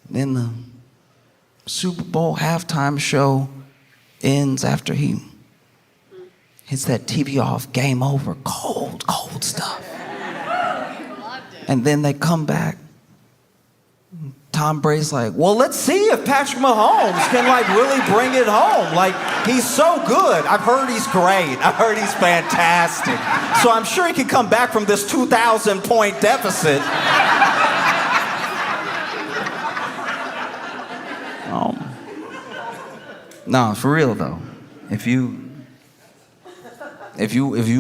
Then the Super Bowl halftime show ends after he Hits that TV off, game over, cold, cold stuff. And then they come back. Tom Brady's like, well, let's see if Patrick Mahomes can like really bring it home. Like, he's so good. I've heard he's great. I've heard he's fantastic. So I'm sure he can come back from this 2,000-point deficit. No, for real though. If you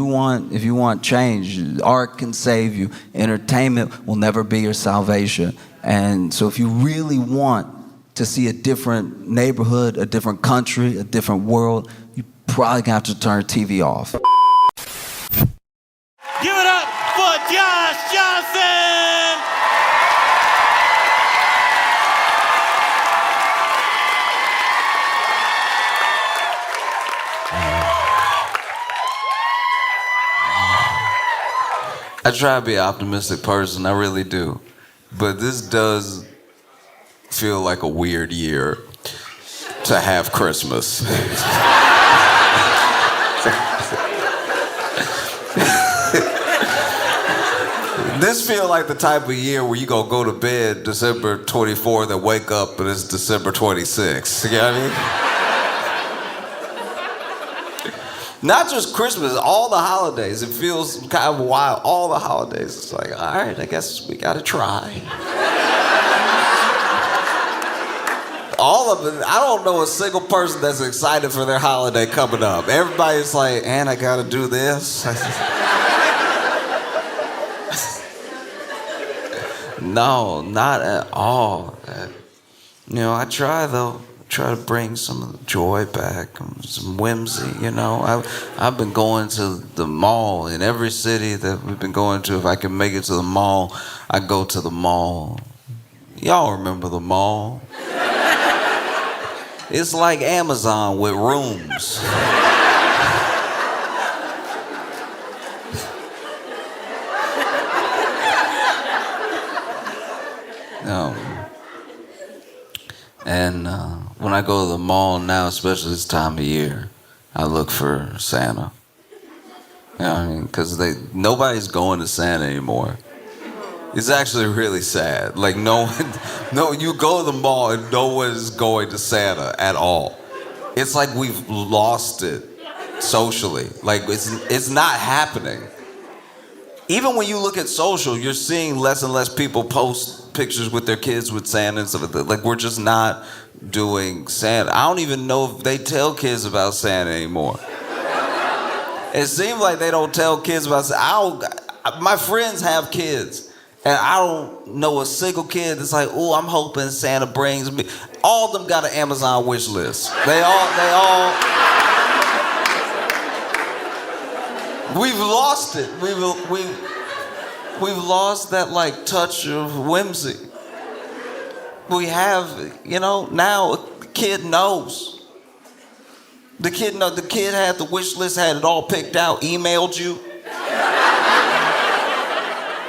want change, art can save you. Entertainment will never be your salvation. And so if you really want to see a different neighborhood, a different country, a different world, you probably gonna have to turn TV off. Give it up for Josh Johnson! I try to be an optimistic person, I really do. But this does feel like a weird year to have Christmas. This feels like the type of year where you gonna go to bed December 24th and wake up and it's December 26th. You know what I mean? Not just Christmas, all the holidays. It feels kind of wild. All the holidays. It's like, all right, I guess we gotta try. All of it. I don't know a single person that's excited for their holiday coming up. Everybody's like, and I gotta do this. No, not at all. You know, I try though. Try to bring some of the joy back, some whimsy, you know. I've been going to the mall in every city that we've been going to. If I can make it to the mall, I go to the mall. Y'all remember the mall? It's like Amazon with rooms. And when I go to the mall now, especially this time of year, I look for Santa. You know what I mean? Because nobody's going to Santa anymore. It's actually really sad. Like no, you go to the mall and no one is going to Santa at all. It's like we've lost it socially. Like it's not happening. Even when you look at social, you're seeing less and less people post pictures with their kids with Santa and stuff like that. Like, we're just not doing Santa. I don't even know if they tell kids about Santa anymore. It seems like they don't tell kids about Santa. My friends have kids, and I don't know a single kid that's like, oh, I'm hoping Santa brings me. All of them got an Amazon wish list. They all. We've lost it. We've lost that like touch of whimsy. We have, you know, now the kid knows. The kid had the wish list, had it all picked out, emailed you.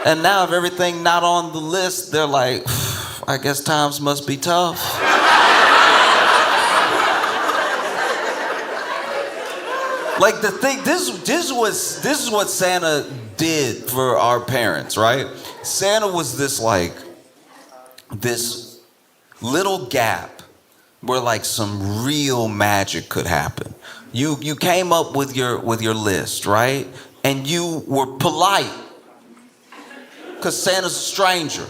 And now if everything not on the list, they're like, I guess times must be tough. Like the thing, this is what Santa did for our parents, right? Santa was this little gap where like some real magic could happen. You came up with your list, right? And you were polite, because Santa's a stranger.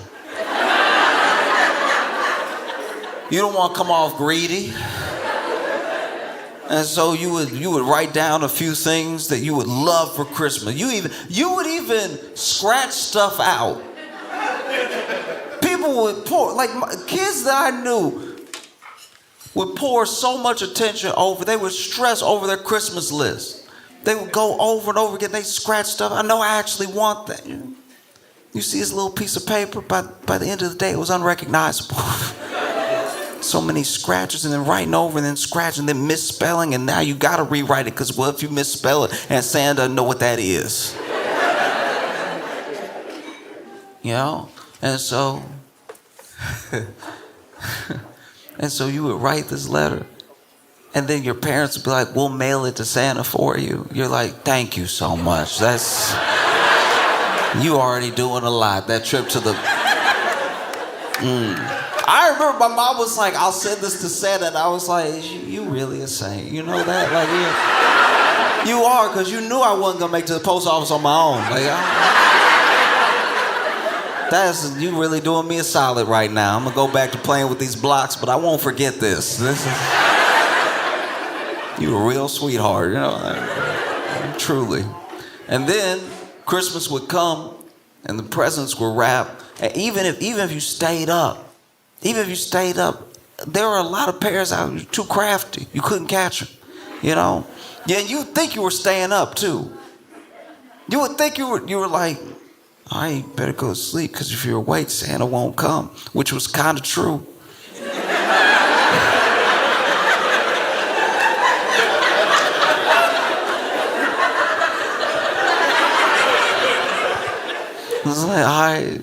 You don't want to come off greedy. And so you would write down a few things that you would love for Christmas. You would even scratch stuff out. People would pour, like kids that I knew would pour so much attention over, they would stress over their Christmas list. They would go over and over again, they scratch stuff. I know I actually want that. You see this little piece of paper, by the end of the day it was unrecognizable. So many scratches, and then writing over and then scratching and then misspelling, and now you gotta rewrite it, because what if you misspell it and Santa doesn't know what that is? You know? And so you would write this letter And then your parents will be like, we'll mail it to Santa for you. You're like, thank you so much. You already doing a lot. That trip to the... I remember my mom was like, I'll send this to Santa. And I was like, you really a saint. You know that? Like, you are, because you knew I wasn't going to make it to the post office on my own. Like, you really doing me a solid right now. I'm going to go back to playing with these blocks, but I won't forget this. You a real sweetheart, you know, truly. And then Christmas would come and the presents were wrapped. And even if you stayed up, there were a lot of parents out who were too crafty. You couldn't catch them, you know. Yeah, you'd think you were staying up too. You would think you were like, I better go to sleep because if you're awake, Santa won't come, which was kind of true. I was like, all right,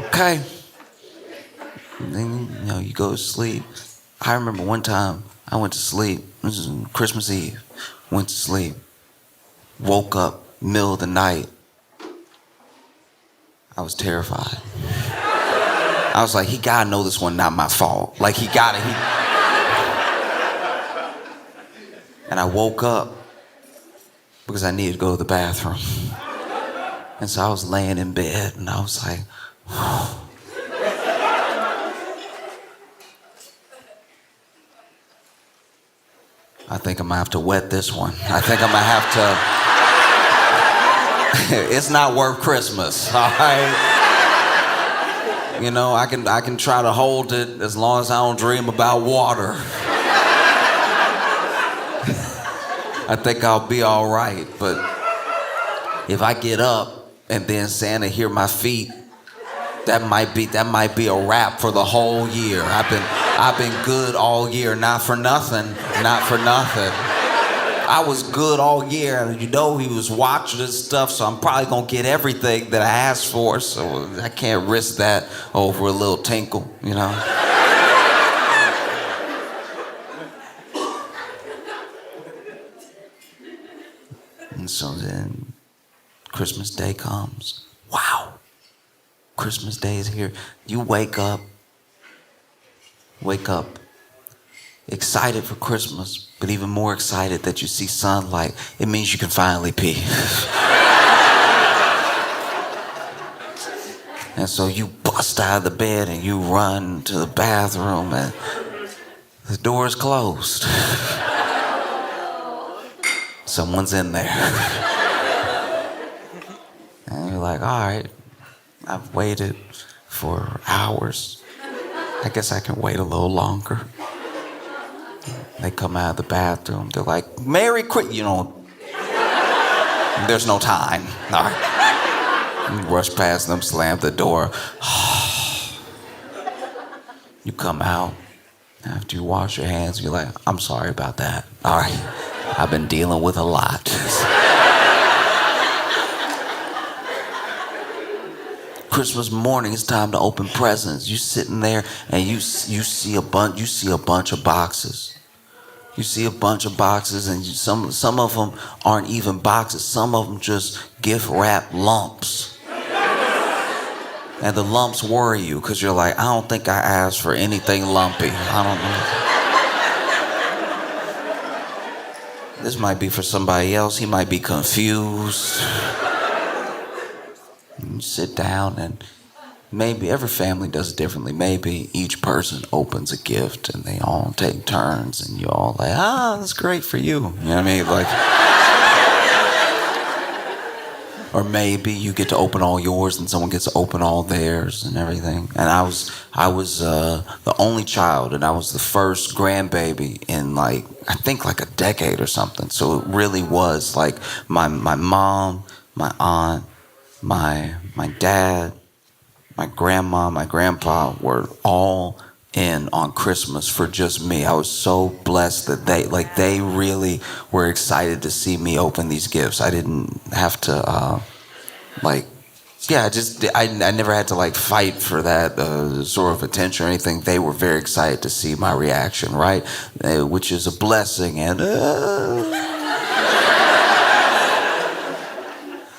okay. And then, you go to sleep. I remember one time I went to sleep. This was Christmas Eve. Went to sleep. Woke up middle of the night. I was terrified. I was like, he gotta know this one not my fault. Like, he gotta. And I woke up because I needed to go to the bathroom. And so I was laying in bed and I was like, I think I'm gonna have to wet this one. I think I'm gonna have to. It's not worth Christmas, all right? You know, I can try to hold it as long as I don't dream about water. I think I'll be all right, but if I get up and then Santa hear my feet, that might be a wrap for the whole year. I've been good all year, not for nothing. I was good all year, and he was watching this stuff, so I'm probably gonna get everything that I asked for, so I can't risk that over a little tinkle, you know? And so then Christmas Day comes. Wow. Christmas Day is here. You wake up excited for Christmas, but even more excited that you see sunlight. It means you can finally pee. And so you bust out of the bed and you run to the bathroom and the door is closed. Someone's in there. And you're like, all right, I've waited for hours. I guess I can wait a little longer. They come out of the bathroom. They're like, Merry Christmas. You know, there's no time. All right. You rush past them, slam the door. You come out. After you wash your hands, you're like, I'm sorry about that. All right. I've been dealing with a lot. Christmas morning, it's time to open presents. You sitting there and you see a bunch of boxes. You see a bunch of boxes, and some of them aren't even boxes. Some of them just gift wrap lumps. And the lumps worry you because you're like, I don't think I asked for anything lumpy. I don't know. This might be for somebody else. He might be confused. You sit down and maybe every family does it differently. Maybe each person opens a gift and they all take turns and you're all like, that's great for you. You know what I mean? Like, or maybe you get to open all yours and someone gets to open all theirs and everything. And I was the only child, and I was the first grandbaby in I think a decade or something. So it really was like my mom, my aunt, my dad, my grandma, my grandpa were all in on Christmas for just me. I was so blessed that they really were excited to see me open these gifts. I didn't have to yeah, I never had to like fight for that sort of attention or anything. They were very excited to see my reaction, right? Which is a blessing. And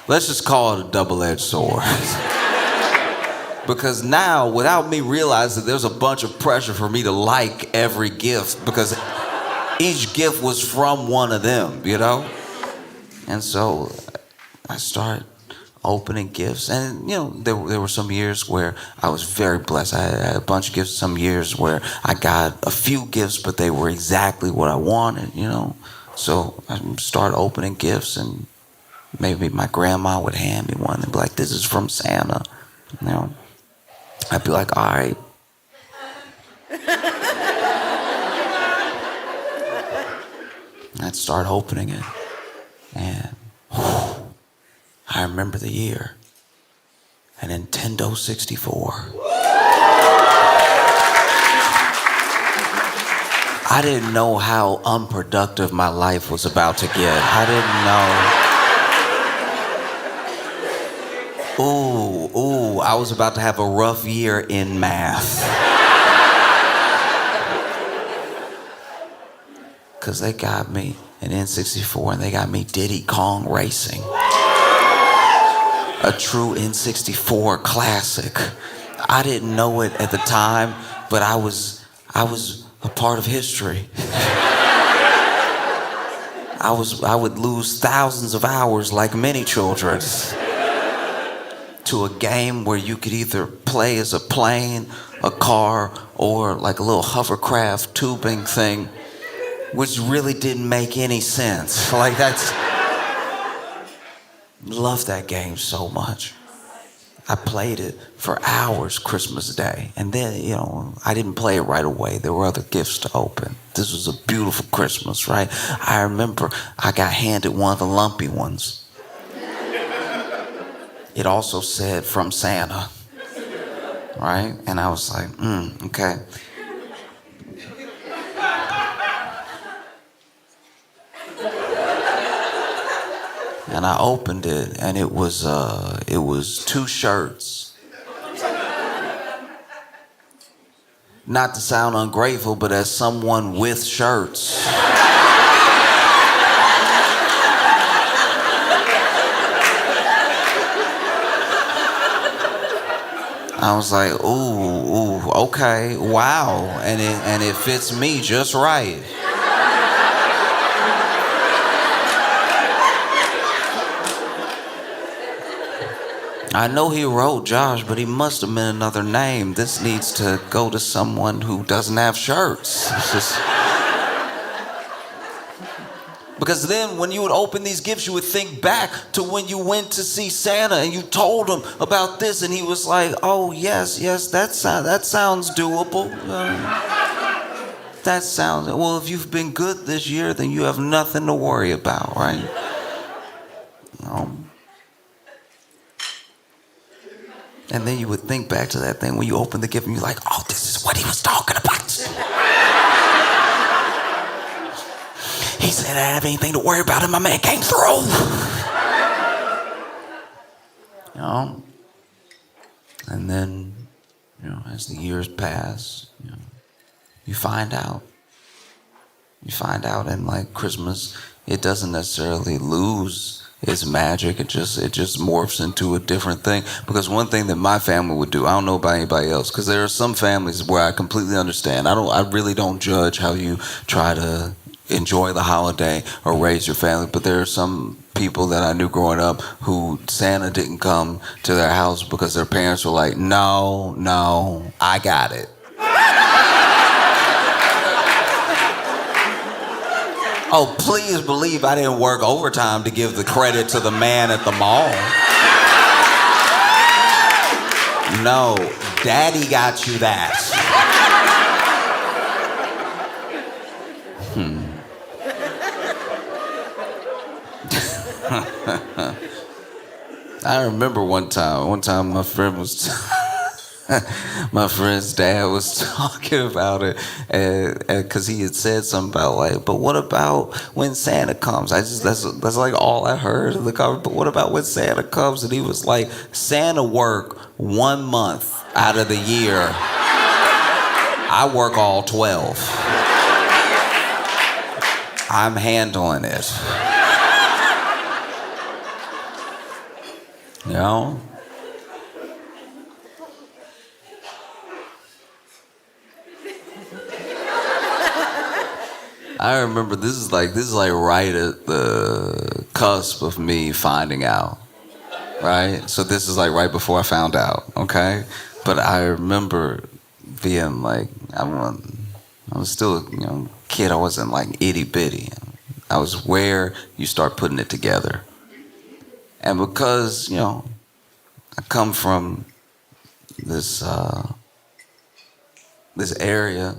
let's just call it a double-edged sword. Because now, without me realizing, there's a bunch of pressure for me to like every gift because each gift was from one of them, you know? And so I started opening gifts. And, you know, there were some years where I was very blessed. I had a bunch of gifts, some years where I got a few gifts, but they were exactly what I wanted, you know? So I started opening gifts, and maybe my grandma would hand me one and be like, this is from Santa, you know? I'd be like, all right. I'd start opening it. And I remember the year. A Nintendo 64. I didn't know how unproductive my life was about to get. I didn't know. I was about to have a rough year in math. Because they got me an N64 and they got me Diddy Kong Racing. A true N64 classic. I didn't know it at the time, but I was a part of history. I would lose thousands of hours like many children to a game where you could either play as a plane, a car, or like a little hovercraft tubing thing, which really didn't make any sense. Like loved that game so much. I played it for hours Christmas Day. And then, you know, I didn't play it right away. There were other gifts to open. This was a beautiful Christmas, right? I remember I got handed one of the lumpy ones. It also said from Santa, right? And I was like, okay. And I opened it, and it was 2 shirts. Not to sound ungrateful, but as someone with shirts, I was like, ooh, okay, wow, and it fits me just right. I know he wrote Josh, but he must have meant another name. This needs to go to someone who doesn't have shirts. It's just... Because then when you would open these gifts, you would think back to when you went to see Santa and you told him about this, and he was like, oh, yes, that sounds doable. That sounds, well, if you've been good this year, then you have nothing to worry about, right? And then you would think back to that thing when you open the gift and you're like, oh, this is what he was talking about. He said I didn't have anything to worry about and my man came through. You know? And then, you know, as the years pass, you know, you find out. You find out, and like Christmas, it doesn't necessarily lose its magic. It just morphs into a different thing. Because one thing that my family would do, I don't know about anybody else, because there are some families where I completely understand. I really don't judge how you try to enjoy the holiday or raise your family, but there are some people that I knew growing up who Santa didn't come to their house because their parents were like, no, I got it. Oh, please believe I didn't work overtime to give the credit to the man at the mall. No, daddy got you that. I remember one time my friend was my friend's dad was talking about it, and because he had said something about like, but what about when Santa comes? That's like all I heard in the conversation. But what about when Santa comes? And he was like, Santa work 1 month out of the year. I work all 12. I'm handling it. You know? I remember this is like right at the cusp of me finding out, right? So this is like right before I found out, okay? But I remember being like, I was still a kid. I wasn't like itty bitty. I was where you start putting it together. And because I come from this this area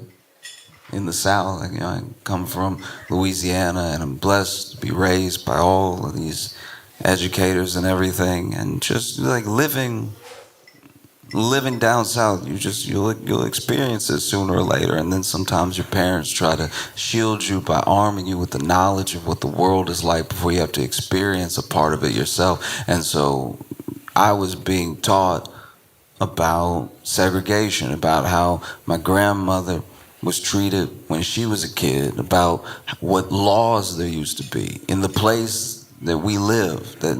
in the South. Like, I come from Louisiana, and I'm blessed to be raised by all of these educators and everything, and just like living down south, you'll experience it sooner or later. And then sometimes your parents try to shield you by arming you with the knowledge of what the world is like before you have to experience a part of it yourself. And so I was being taught about segregation, about how my grandmother was treated when she was a kid, about what laws there used to be in the place that we live. That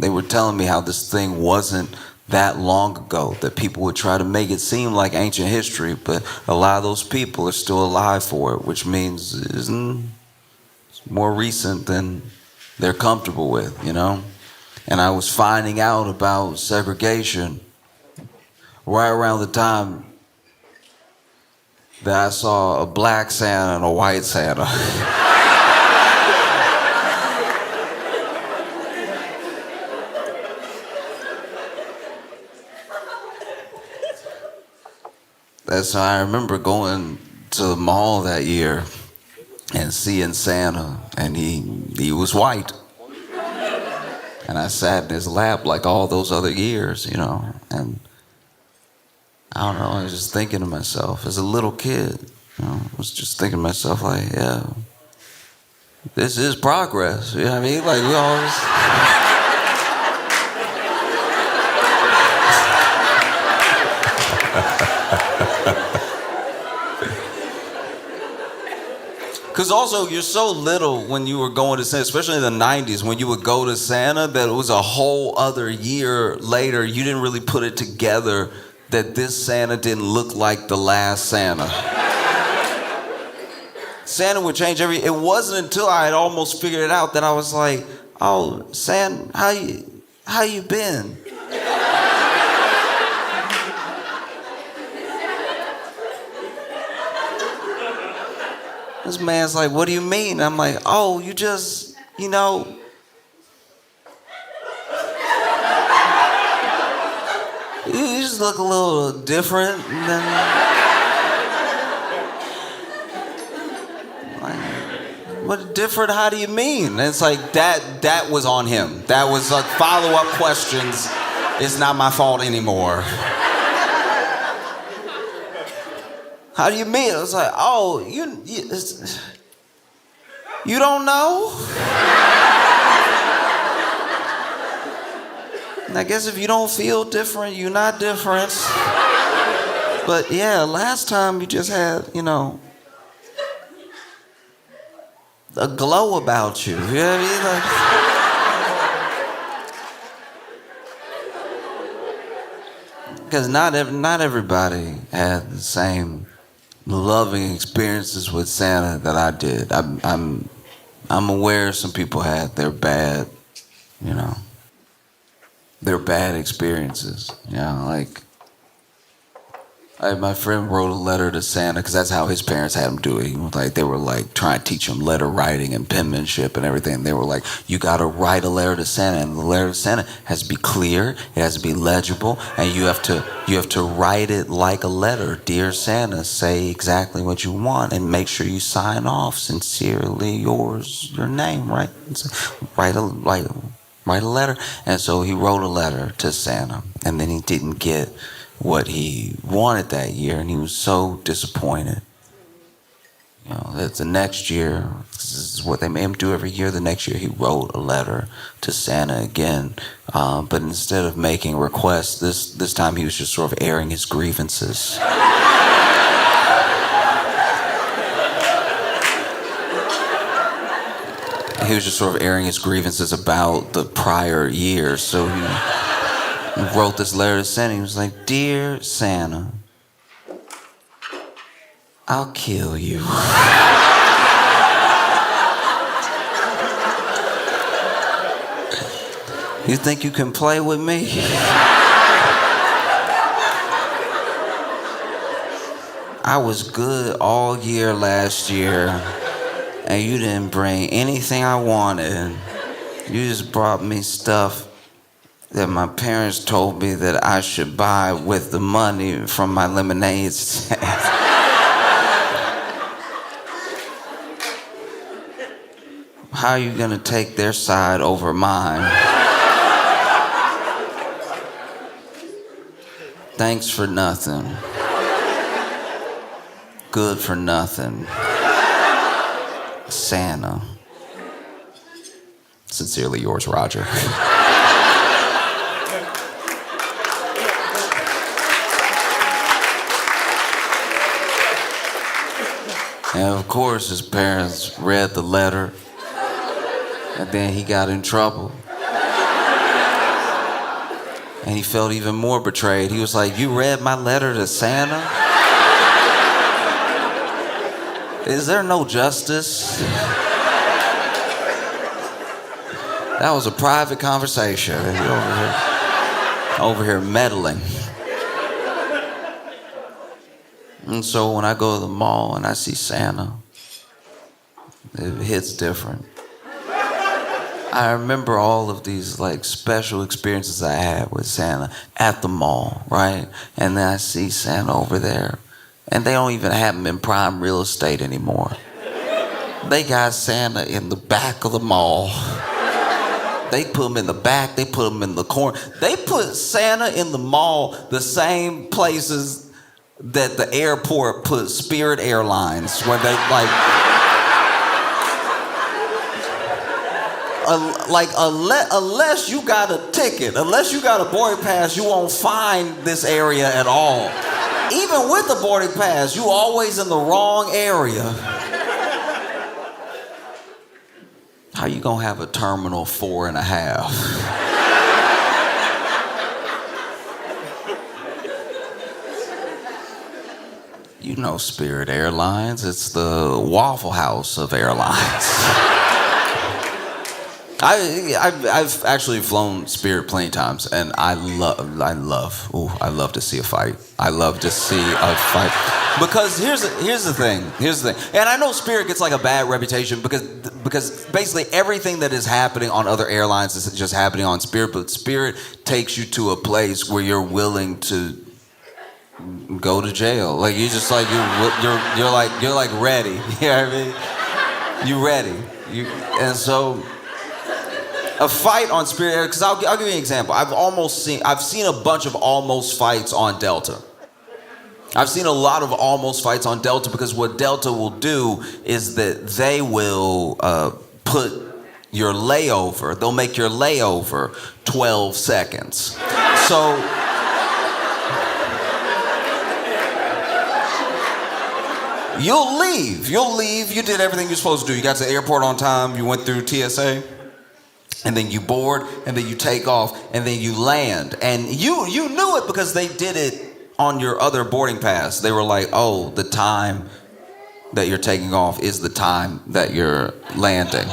they were telling me how this thing wasn't that long ago, that people would try to make it seem like ancient history, but a lot of those people are still alive for it, which means it's more recent than they're comfortable with, And I was finding out about segregation right around the time that I saw a black Santa and a white Santa. So I remember going to the mall that year and seeing Santa, and he was white. And I sat in his lap like all those other years, and I don't know, I was just thinking to myself, as a little kid, I was just thinking to myself, like, yeah, this is progress, you know what I mean? Like, we always... Because also, you're so little when you were going to Santa, especially in the 90s, when you would go to Santa, that it was a whole other year later. You didn't really put it together that this Santa didn't look like the last Santa. Santa would change it wasn't until I had almost figured it out that I was like, oh, Santa, how you been? This man's like, what do you mean? I'm like, oh, you just, you just look a little different than... Like, what different? How do you mean? And it's like, that was on him. That was like follow-up questions. It's not my fault anymore. How do you mean? I was like, oh, you don't know? And I guess if you don't feel different, you're not different. But yeah, last time you just had, a glow about you. You know what I mean? Because not everybody had the same loving experiences with Santa that I did. I'm aware some people had their bad, their bad experiences. My friend wrote a letter to Santa, because that's how his parents had him do it. They were like trying to teach him letter writing and penmanship and everything. They were like, you got to write a letter to Santa, and the letter to Santa has to be clear, it has to be legible, and you have to write it like a letter. Dear Santa, say exactly what you want, and make sure you sign off, sincerely yours, your name, right? Write a letter. And so he wrote a letter to Santa, and then he didn't get what he wanted that year, and he was so disappointed. You know, that the next year, this is what they made him do every year. The next year, he wrote a letter to Santa again, but instead of making requests, this time he was just sort of airing his grievances. He was just sort of airing his grievances about the prior year. So he wrote this letter to Santa. He was like, "Dear Santa, I'll kill you." You think you can play with me? I was good all year last year, and you didn't bring anything I wanted. You just brought me stuff that my parents told me that I should buy with the money from my lemonade stand. How are you gonna take their side over mine? Thanks for nothing. Good for nothing. Santa. Sincerely yours, Roger. And of course, his parents read the letter, and then he got in trouble. And he felt even more betrayed. He was like, "You read my letter to Santa? Is there no justice?" That was a private conversation. Over here meddling. And so when I go to the mall and I see Santa, it hits different. I remember all of these like special experiences I had with Santa at the mall, right? And then I see Santa over there, and they don't even have him in prime real estate anymore. They got Santa in the back of the mall. They put him in the back, they put him in the corner. They put Santa in the mall the same places that the airport put Spirit Airlines, where they unless you got a ticket, unless you got a boarding pass, you won't find this area at all. Even with the boarding pass, you always in the wrong area. How you gonna have a terminal 4.5? You know Spirit Airlines, it's the Waffle House of airlines. I've actually flown Spirit plenty of times, and I love to see a fight. I love to see a fight. Because here's the thing. And I know Spirit gets like a bad reputation because basically everything that is happening on other airlines is just happening on Spirit, but Spirit takes you to a place where you're willing to go to jail. Like you just like you're like ready. You know what I mean? You ready. And so a fight on Spirit Air, because I'll give you an example. I've seen a bunch of almost fights on Delta. I've seen a lot of almost fights on Delta because what Delta will do is that they will put your layover, they'll make your layover 12 seconds. So you'll leave, you did everything you're supposed to do. You got to the airport on time, you went through TSA, and then you board, and then you take off, and then you land. And you knew it because they did it on your other boarding pass. They were like, oh, the time that you're taking off is the time that you're landing.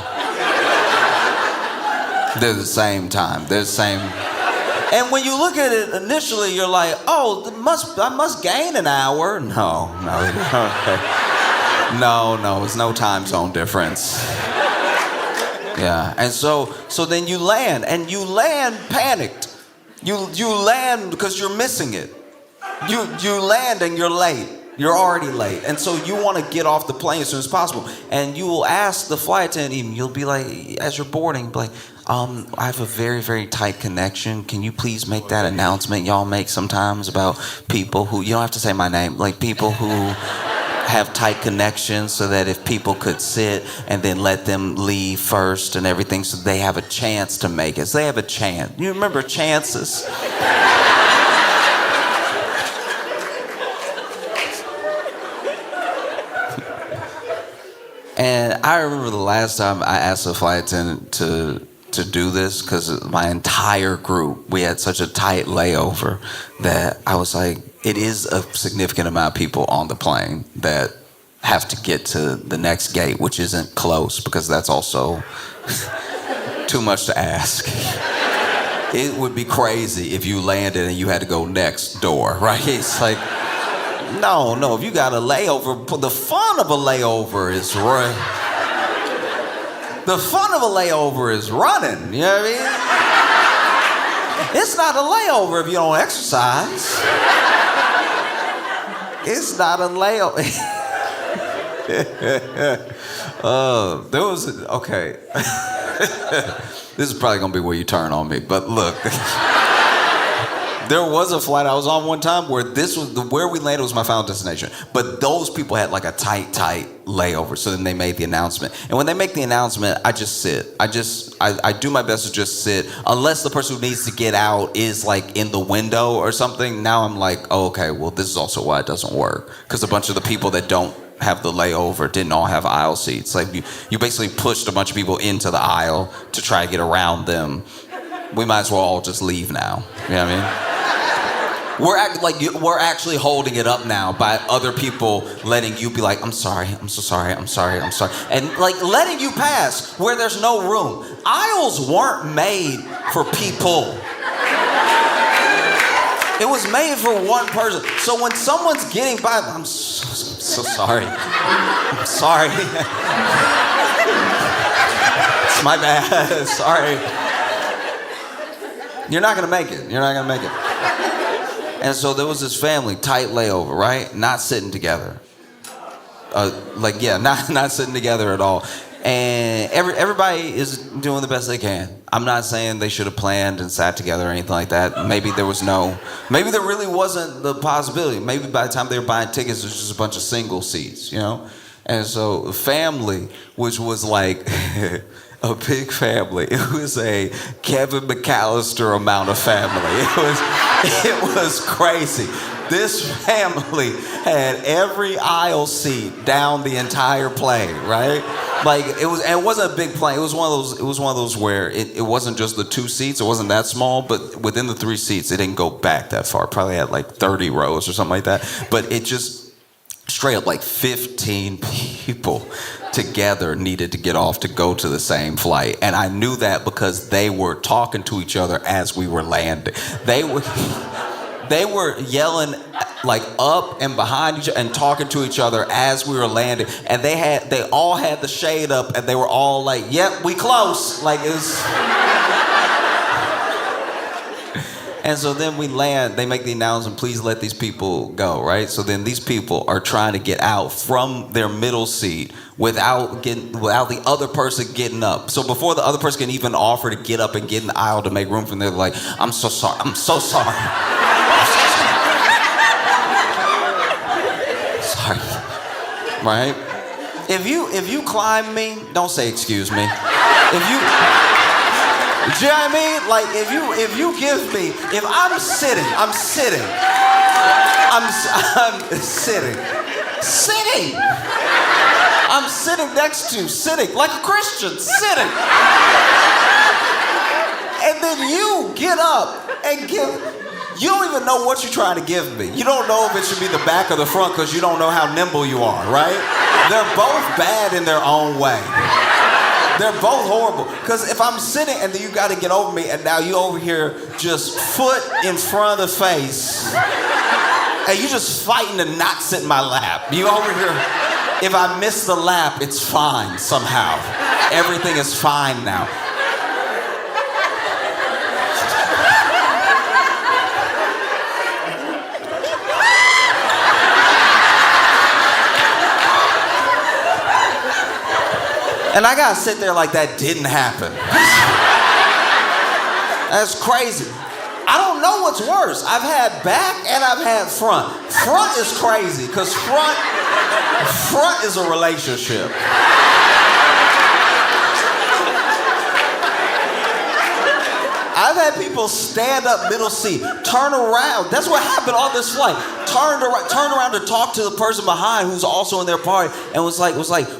They're the same time. They're the same. And when you look at it initially, you're like, oh, I must gain an hour. No, it's no time zone difference. Yeah, and so then you land panicked. You land because you're missing it. You land and you're late. You're already late. And so you want to get off the plane as soon as possible. And you will ask the flight attendant, even, you'll be like, as you're boarding, be like, I have a very, very tight connection. Can you please make that announcement y'all make sometimes about people who, you don't have to say my name, like people who have tight connections so that if people could sit and then let them leave first and everything so they have a chance to make it. So they have a chance. You remember chances? And I remember the last time I asked a flight attendant to do this because my entire group, we had such a tight layover that I was like, it is a significant amount of people on the plane that have to get to the next gate, which isn't close because that's also too much to ask. It would be crazy if you landed and you had to go next door, right? It's like, no, if you got a layover, the fun of a layover is the fun of a layover is running, you know what I mean? It's not a layover if you don't exercise. It's not a layover. Okay. This is probably gonna be where you turn on me, but look. There was a flight I was on one time where where we landed was my final destination. But those people had like a tight layover. So then they made the announcement. And when they make the announcement, I just sit. I do my best to just sit. Unless the person who needs to get out is like in the window or something. Now I'm like, oh, okay, well, this is also why it doesn't work. Because a bunch of the people that don't have the layover didn't all have aisle seats. Like you basically pushed a bunch of people into the aisle to try to get around them. We might as well all just leave now. You know what I mean? We're actually holding it up now by other people letting you be like, I'm sorry, I'm so sorry, I'm sorry, I'm sorry. And like letting you pass where there's no room. Aisles weren't made for people. It was made for one person. So when someone's getting by, I'm so sorry. I'm sorry. It's my bad, sorry. You're not gonna make it, you're not gonna make it. And so there was this family, tight layover, right? Not sitting together. Not sitting together at all. And everybody is doing the best they can. I'm not saying they should have planned and sat together or anything like that. Maybe there really wasn't the possibility. Maybe by the time they were buying tickets, it was just a bunch of single seats, you know? And so the family, which was like a big family. It was a Kevin McAllister amount of family. It was crazy. This family had every aisle seat down the entire plane, right? Like it wasn't a big plane. It was one of those where it wasn't just the two seats. It wasn't that small, but within the three seats, it didn't go back that far. It probably had like 30 rows or something like that. But it just straight up like 15 people together needed to get off to go to the same flight. And I knew that because they were talking to each other as we were landing. They were yelling like up and behind each other and talking to each other as we were landing. And they all had the shade up and they were all like, yep, we close. Like it was... And so then we land, they make the announcement, please let these people go, right? So then these people are trying to get out from their middle seat without the other person getting up. So before the other person can even offer to get up and get in the aisle to make room for them, they're like, I'm so sorry. Sorry. Right? If you climb me, don't say excuse me. Do you know what I mean? Like if you give me, if I'm sitting. I'm sitting. I'm sitting next to, sitting like a Christian, sitting. And then you get up and you don't even know what you're trying to give me. You don't know if it should be the back or the front because you don't know how nimble you are, right? They're both bad in their own way. They're both horrible. Because if I'm sitting and then you got to get over me and now you over here just foot in front of the face and you just fighting to not sit in my lap. You over here, if I miss the lap, it's fine somehow. Everything is fine now. And I gotta sit there like that didn't happen. That's crazy. I don't know what's worse. I've had back and I've had front. Front is crazy, because front is a relationship. I've had people stand up middle seat, turn around. That's what happened on this flight. Turn around to talk to the person behind who's also in their party, and was like,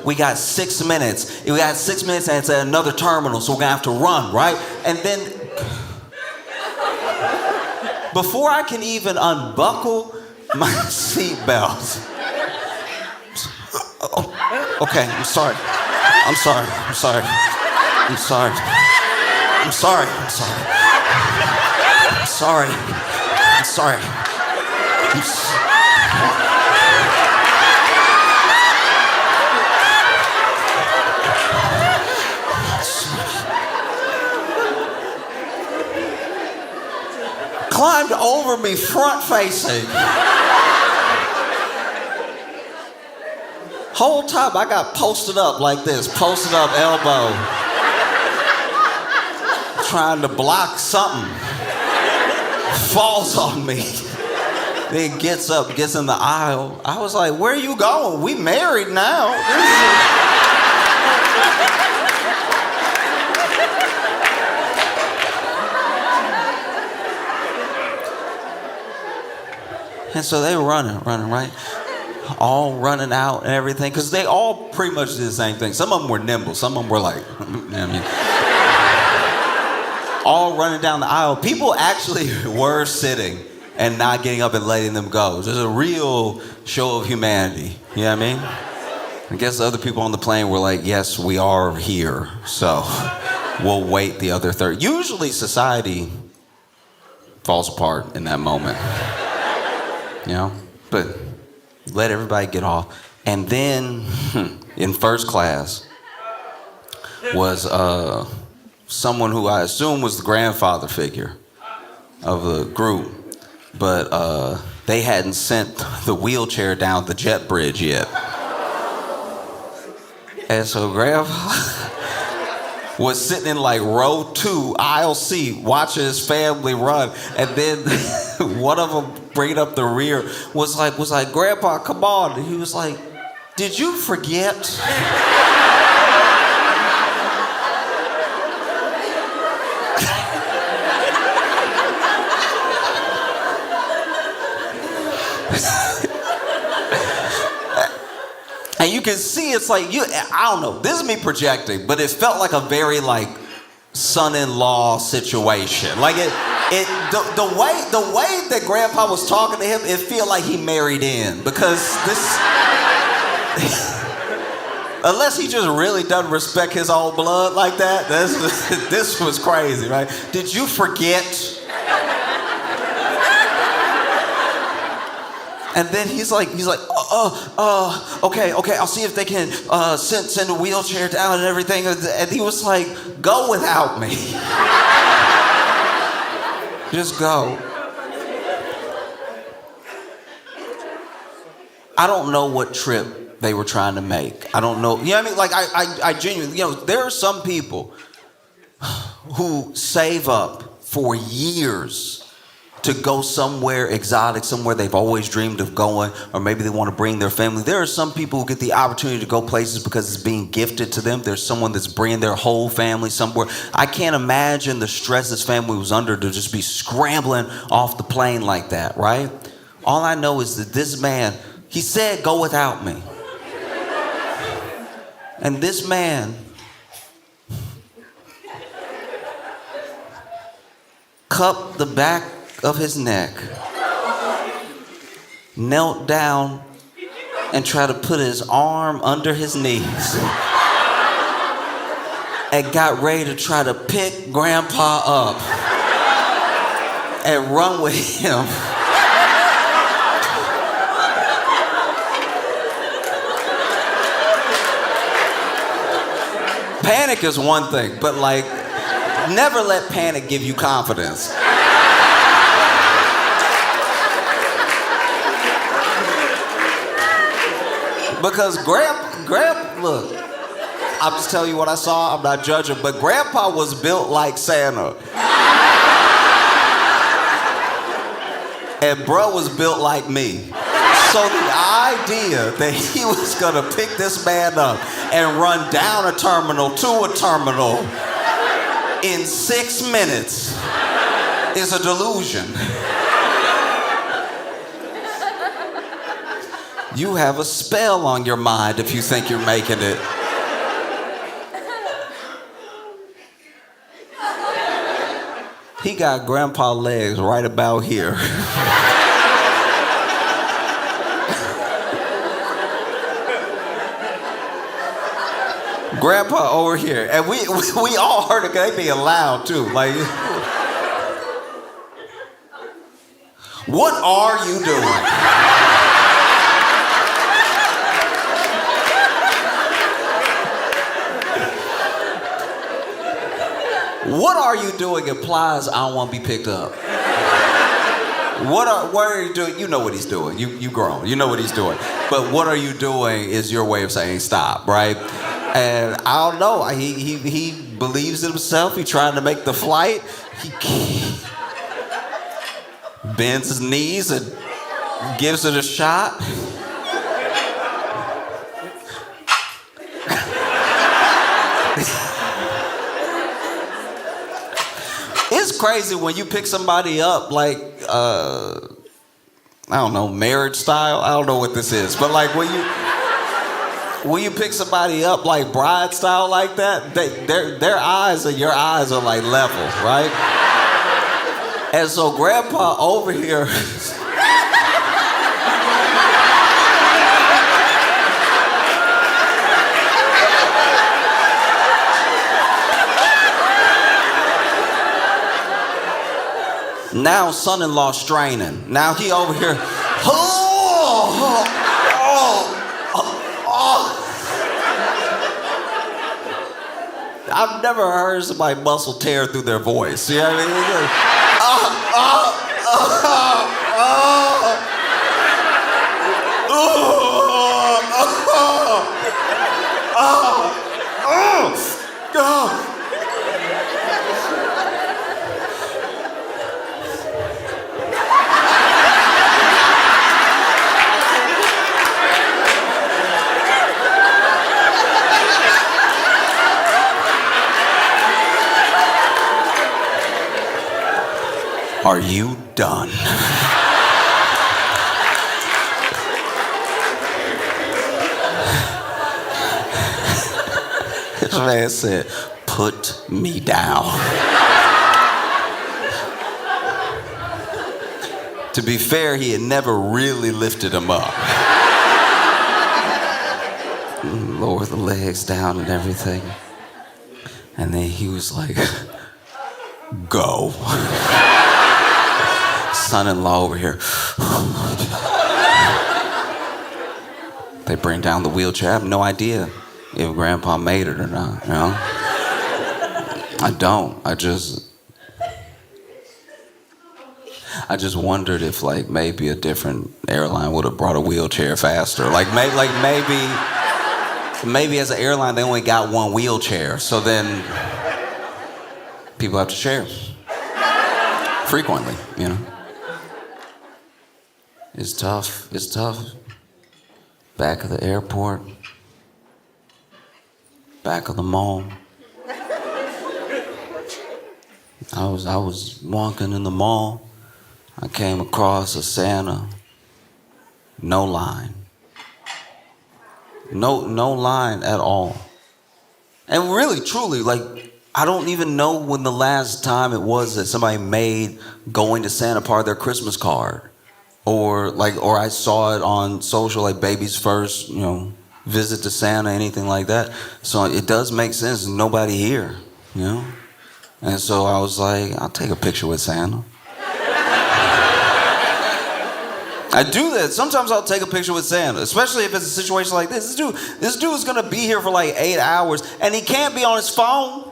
we got 6 minutes. We got 6 minutes, and it's at another terminal, so we're gonna have to run, right? And then, before I can even unbuckle my seatbelt. Okay, I'm sorry. I'm sorry. I'm sorry. I'm sorry. I'm sorry. I'm sorry. I'm sorry. I'm sorry. Climbed over me front facing. Whole time I got posted up like this, posted up elbow. Trying to block something. Falls on me. Then gets up, gets in the aisle. I was like, where are you going? We married now. And so they were running, right? All running out and everything, because they all pretty much did the same thing. Some of them were nimble. Some of them were like, you know what I mean? All running down the aisle. People actually were sitting and not getting up and letting them go. It was a real show of humanity. You know what I mean? I guess the other people on the plane were like, yes, we are here, so we'll wait the other 30. Usually society falls apart in that moment. You know? But let everybody get off. And then in first class was someone who I assume was the grandfather figure of the group, but they hadn't sent the wheelchair down the jet bridge yet. And so Grandpa was sitting in like row 2, aisle C, watching his family run, and then one of them bringing up the rear was like, Grandpa, come on. And he was like, did you forget? And you can see it's like, I don't know, this is me projecting, but it felt like a very like son-in-law situation. Like the way that Grandpa was talking to him, it felt like he married in, because this, unless he just really doesn't respect his own blood like that, this was crazy, right? Did you forget? And then he's like, okay, I'll see if they can send a wheelchair down and everything. And he was like, go without me. Just go. I don't know what trip they were trying to make. I don't know. You know what I mean? Like, I genuinely, there are some people who save up for years to go somewhere exotic, somewhere they've always dreamed of going, or maybe they want to bring their family. There are some people who get the opportunity to go places because it's being gifted to them. There's someone that's bringing their whole family somewhere. I can't imagine the stress this family was under to just be scrambling off the plane like that, right? All I know is that this man, he said, go without me. And this man cupped the back of his neck, knelt down and tried to put his arm under his knees, and got ready to try to pick Grandpa up and run with him. Panic is one thing, but like, never let panic give you confidence. Because look, I'm just telling you what I saw, I'm not judging, but Grandpa was built like Santa. And bro was built like me. So the idea that he was gonna pick this man up and run down a terminal to a terminal in 6 minutes is a delusion. You have a spell on your mind if you think you're making it. He got grandpa legs right about here. Grandpa over here. And we all heard it, they being loud too. Like, what are you doing? What are you doing implies I don't want to be picked up. What are you doing? You know what he's doing. You grown. You know what he's doing. But what are you doing is your way of saying stop, right? And I don't know. He believes in himself. He trying to make the flight. He bends his knees and gives it a shot. It's crazy when you pick somebody up like, I don't know, marriage style. I don't know what this is, but like when you pick somebody up like bride style like that, their eyes and your eyes are like level, right? And so grandpa over here. Now son-in-law straining. Now he over here. I've never heard somebody muscle tear through their voice. You know what I mean? It's like, are you done? This man said, put me down. To be fair, he had never really lifted him up. Lower the legs down and everything. And then he was like, go. Son-in-law over here. They bring down the wheelchair. I have no idea if grandpa made it or not, you know? I don't. I just wondered if like maybe a different airline would have brought a wheelchair faster. Maybe as an airline they only got one wheelchair, so then people have to share frequently, you know? It's tough. It's tough. Back of the airport. Back of the mall. I was walking in the mall. I came across a Santa. No line. No line at all. And really, truly, like, I don't even know when the last time it was that somebody made going to Santa part of their Christmas card. Or I saw it on social, like baby's first, you know, visit to Santa, anything like that. So it does make sense. There's nobody here, you know? And so I was like, I'll take a picture with Santa. I do that. Sometimes I'll take a picture with Santa, especially if it's a situation like this. This dude is gonna be here for like 8 hours, and he can't be on his phone.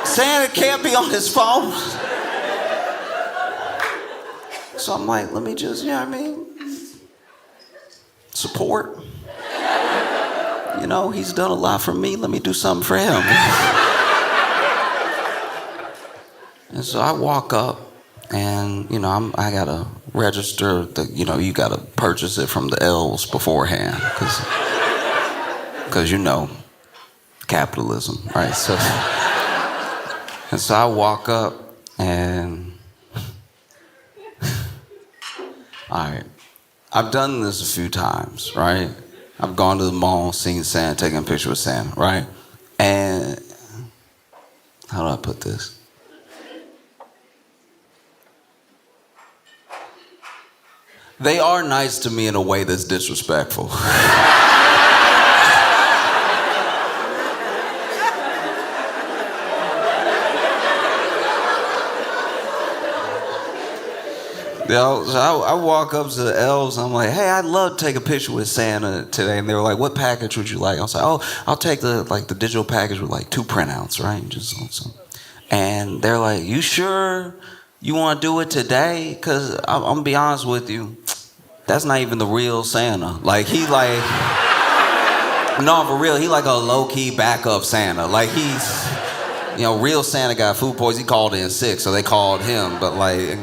Santa can't be on his phone. So I'm like, let me just, you know what I mean? Support. You know, he's done a lot for me. Let me do something for him. And so I walk up And you know, I gotta register you gotta purchase it from the elves beforehand, because you know, capitalism, right? So, and so I walk up and, all right, I've done this a few times, right? I've gone to the mall, seen Santa, taken a picture with Santa, right? And how do I put this? They are nice to me in a way that's disrespectful. You know, so I walk up to the elves and I'm like, hey, I'd love to take a picture with Santa today. And they were like, what package would you like? I was like, oh, I'll take the digital package with like 2 printouts, right? And they're like, you sure you want to do it today? Because I'm going to be honest with you, that's not even the real Santa. Like, he like, no, for real, he like a low-key backup Santa. Like, he's, you know, real Santa got food poisoning. He called in sick, so they called him. But like,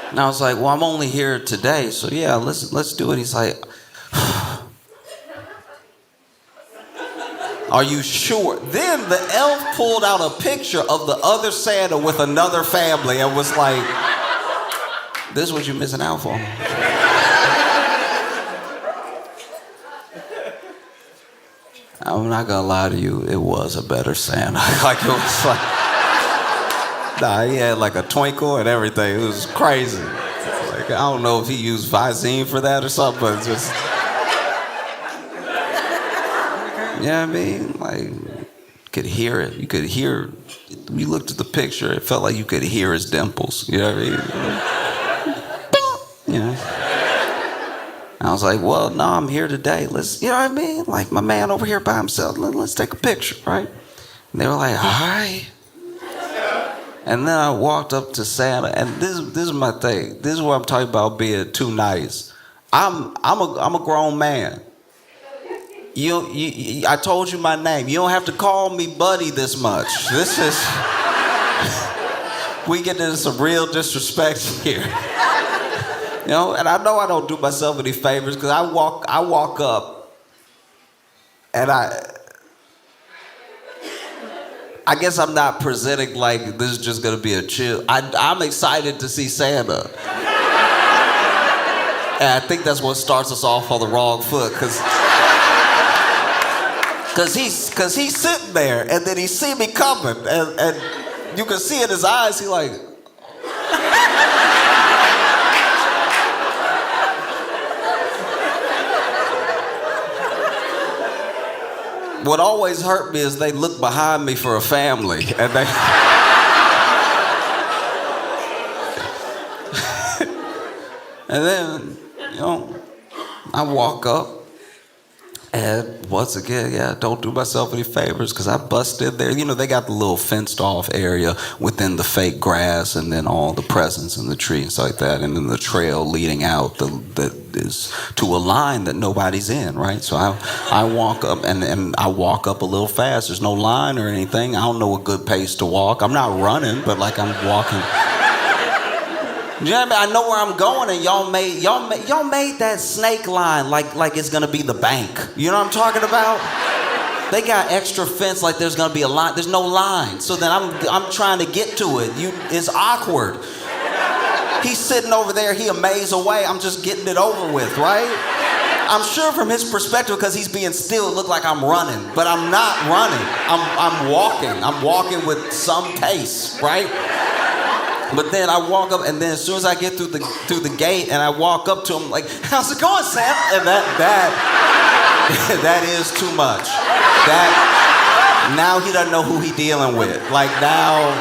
and I was like, well, I'm only here today, so yeah, let's do it. He's like, are you sure? Then the elf pulled out a picture of the other Santa with another family and was like, this is what you're missing out for. I'm not gonna lie to you, it was a better Santa. Like, it was like, nah, he had like a twinkle and everything. It was crazy. Like, I don't know if he used Visine for that or something, but just, you know what I mean? Like, you could hear it. You could hear, you looked at the picture, it felt like you could hear his dimples. You know what I mean? You know? I was like, well, no, I'm here today. Let's, you know what I mean? Like, my man over here by himself, let's take a picture, right? And they were like, all right. And then I walked up to Santa, and this is my thing. This is what I'm talking about being too nice. I'm a grown man. I told you my name. You don't have to call me buddy this much. This is, we get into some real disrespect here. You know, and I know I don't do myself any favors because I walk up, and I guess I'm not presenting like this is just gonna be a chill. I'm excited to see Santa. And I think that's what starts us off on the wrong foot, cause he's sitting there and then he see me coming and you can see in his eyes he like. What always hurt me is they look behind me for a family, and they. And then, you know, I walk up, and once again, yeah, don't do myself any favors because I bust in there. You know, they got the little fenced off area within the fake grass, and then all the presents in the tree and stuff like that, and then the trail leading out that is to a line that nobody's in, right? So I walk up, and I walk up a little fast. There's no line or anything. I don't know a good pace to walk. I'm not running, but like I'm walking. You know what I mean? I know where I'm going, and y'all made that snake line like it's gonna be the bank. You know what I'm talking about? They got extra fence like there's gonna be a line. There's no line. So then I'm trying to get to it. It's awkward. He's sitting over there, he a maze away. I'm just getting it over with, right? I'm sure from his perspective, because he's being still, it look like I'm running, but I'm not running. I'm walking. I'm walking with some pace, right? But then I walk up, and then as soon as I get through the gate, and I walk up to him like, "How's it going, Sam?" And that is too much. That now he doesn't know who he dealing with. Like now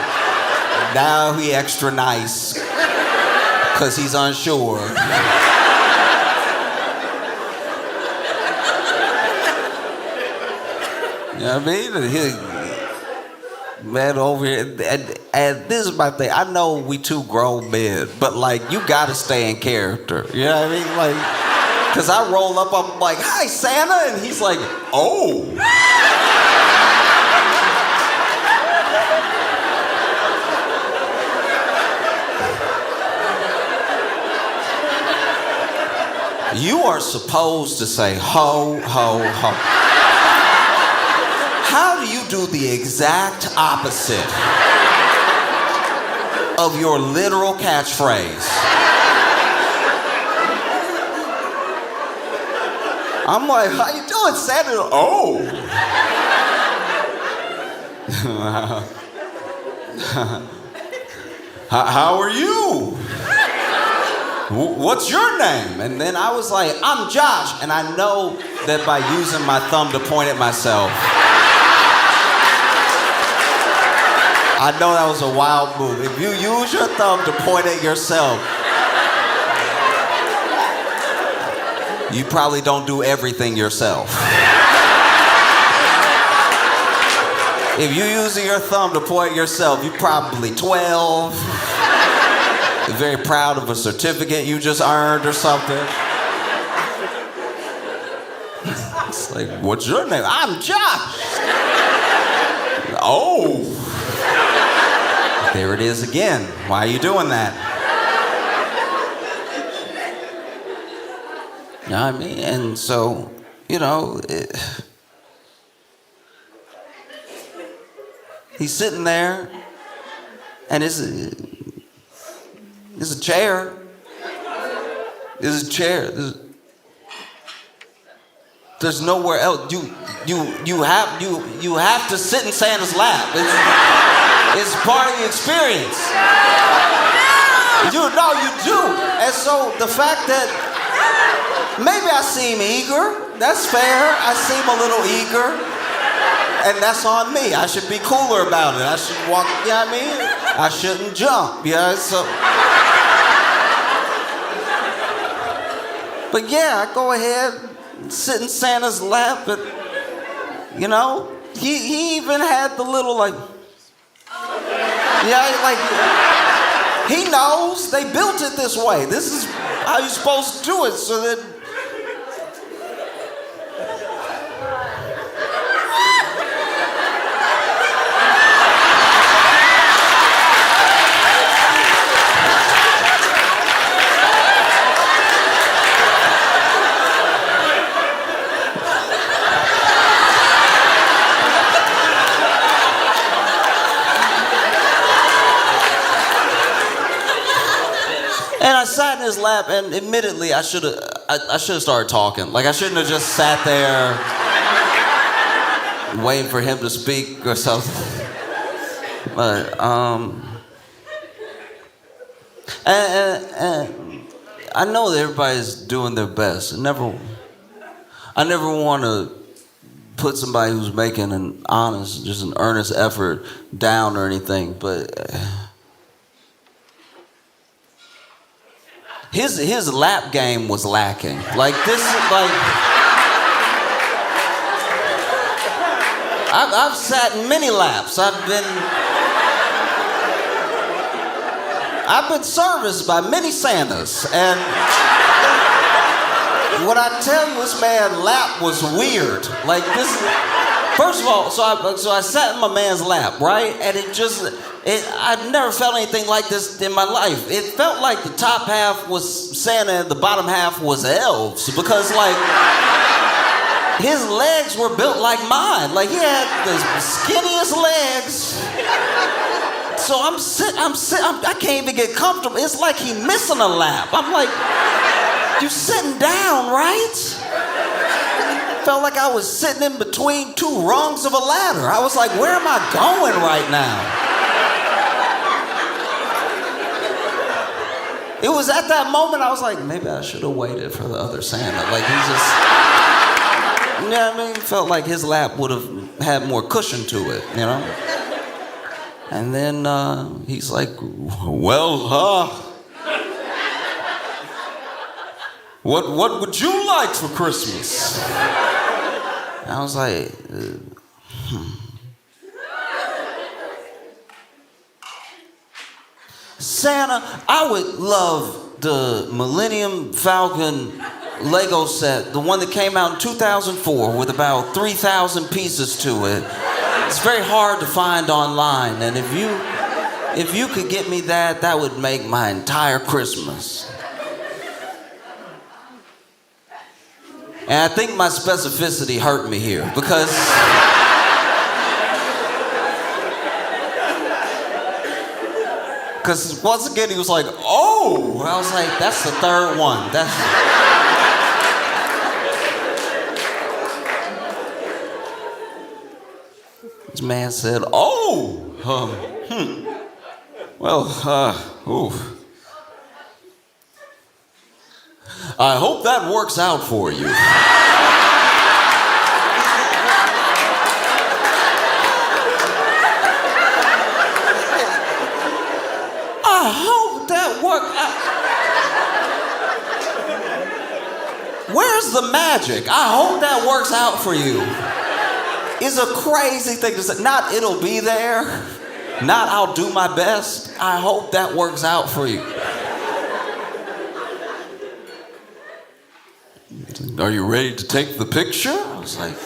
he extra nice because he's unsure. You know what I mean? Man, over here, and this is my thing. I know we two grown men, but like, you gotta stay in character. You know what I mean? Like, cause I roll up, I'm like, "Hi, Santa," and he's like, "Oh." You are supposed to say ho, ho, ho. How do you do the exact opposite of your literal catchphrase? I'm like, how you doing, Santa? Oh. How are you? What's your name? And then I was like, I'm Josh. And I know that by using my thumb to point at myself, I know that was a wild move. If you use your thumb to point at yourself, you probably don't do everything yourself. If you're using your thumb to point at yourself, you're probably 12. You're very proud of a certificate you just earned or something. It's like, what's your name? I'm Josh. Oh. There it is again. Why are you doing that? You know what I mean? And so, you know, he's sitting there, and there's a chair. There's a chair. There's nowhere else. You have to sit in Santa's lap. It's part of the experience. You do. And so the fact that maybe I seem eager, that's fair. I seem a little eager. And that's on me. I should be cooler about it. I should walk, you know what I mean? I shouldn't jump, yeah, so. But yeah, I go ahead, sit in Santa's lap, and, you know, he even had the little, like, yeah, like, he knows they built it this way. This is how you're supposed to do it, so that. And I sat in his lap, and admittedly, I should have started talking. Like, I shouldn't have just sat there waiting for him to speak or something. But and I know that everybody's doing their best. I never want to put somebody who's making an honest, just an earnest effort down or anything, but. His lap game was lacking. Like this, like I've sat in many laps. I've been serviced by many Santas, and when I tell you this man's lap was weird. Like this. First of all, so I sat in my man's lap, right? And I'd never felt anything like this in my life. It felt like the top half was Santa and the bottom half was elves, because like his legs were built like mine. Like he had the skinniest legs. So I can't even get comfortable. It's like he missing a lap. I'm like, you sitting down, right? Felt like I was sitting in between two rungs of a ladder. I was like, where am I going right now? It was at that moment I was like, maybe I should have waited for the other Santa. Like he just, you know what I mean? Felt like his lap would have had more cushion to it, you know? And then he's like, well, what would you like for Christmas? And I was like, Santa, I would love the Millennium Falcon Lego set, the one that came out in 2004 with about 3,000 pieces to it. It's very hard to find online, and if you could get me that, that would make my entire Christmas. And I think my specificity hurt me here because once again he was like, oh, I was like, that's the third one. This man said, oh, ooh. I hope that works out for you. I hope that works out. Where's the magic? I hope that works out for you. It's a crazy thing to say. Not it'll be there. Not I'll do my best. I hope that works out for you. Are you ready to take the picture? I was like,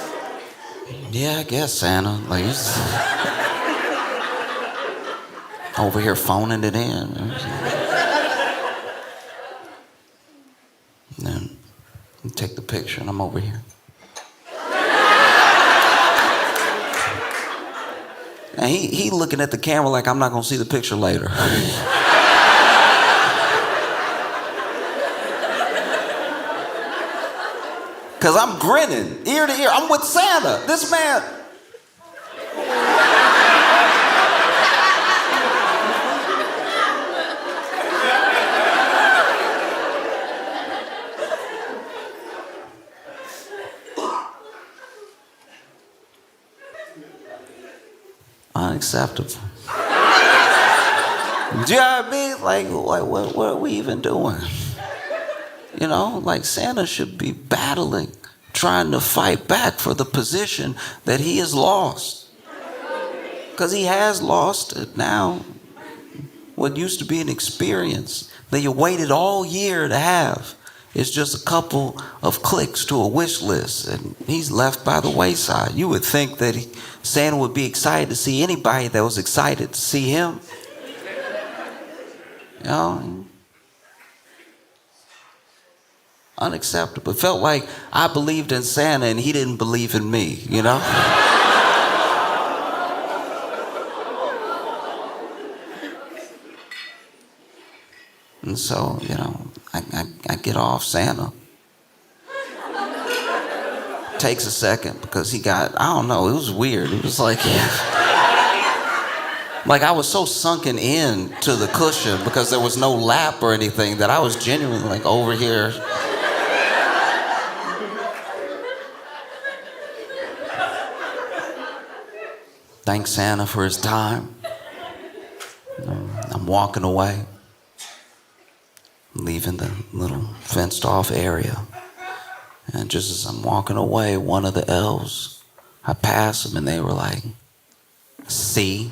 yeah, I guess, Santa. Like, over here phoning it in. And then you take the picture and I'm over here. And he looking at the camera like I'm not gonna see the picture later. Cause I'm grinning ear to ear. I'm with Santa. This man. Unacceptable. Do you know what I mean? Like what are we even doing? You know, like Santa should be battling, trying to fight back for the position that he has lost. Because he has lost it now. What used to be an experience that you waited all year to have is just a couple of clicks to a wish list, and he's left by the wayside. You would think that Santa would be excited to see anybody that was excited to see him. You know? Unacceptable. It felt like I believed in Santa and he didn't believe in me, you know? And so, you know, I get off Santa. Takes a second because I don't know, it was weird. It was like I was so sunken in to the cushion because there was no lap or anything that I was genuinely like over here. Thanks Santa for his time. I'm walking away, leaving the little fenced off area. And just as I'm walking away, one of the elves, I passed them and they were like, see?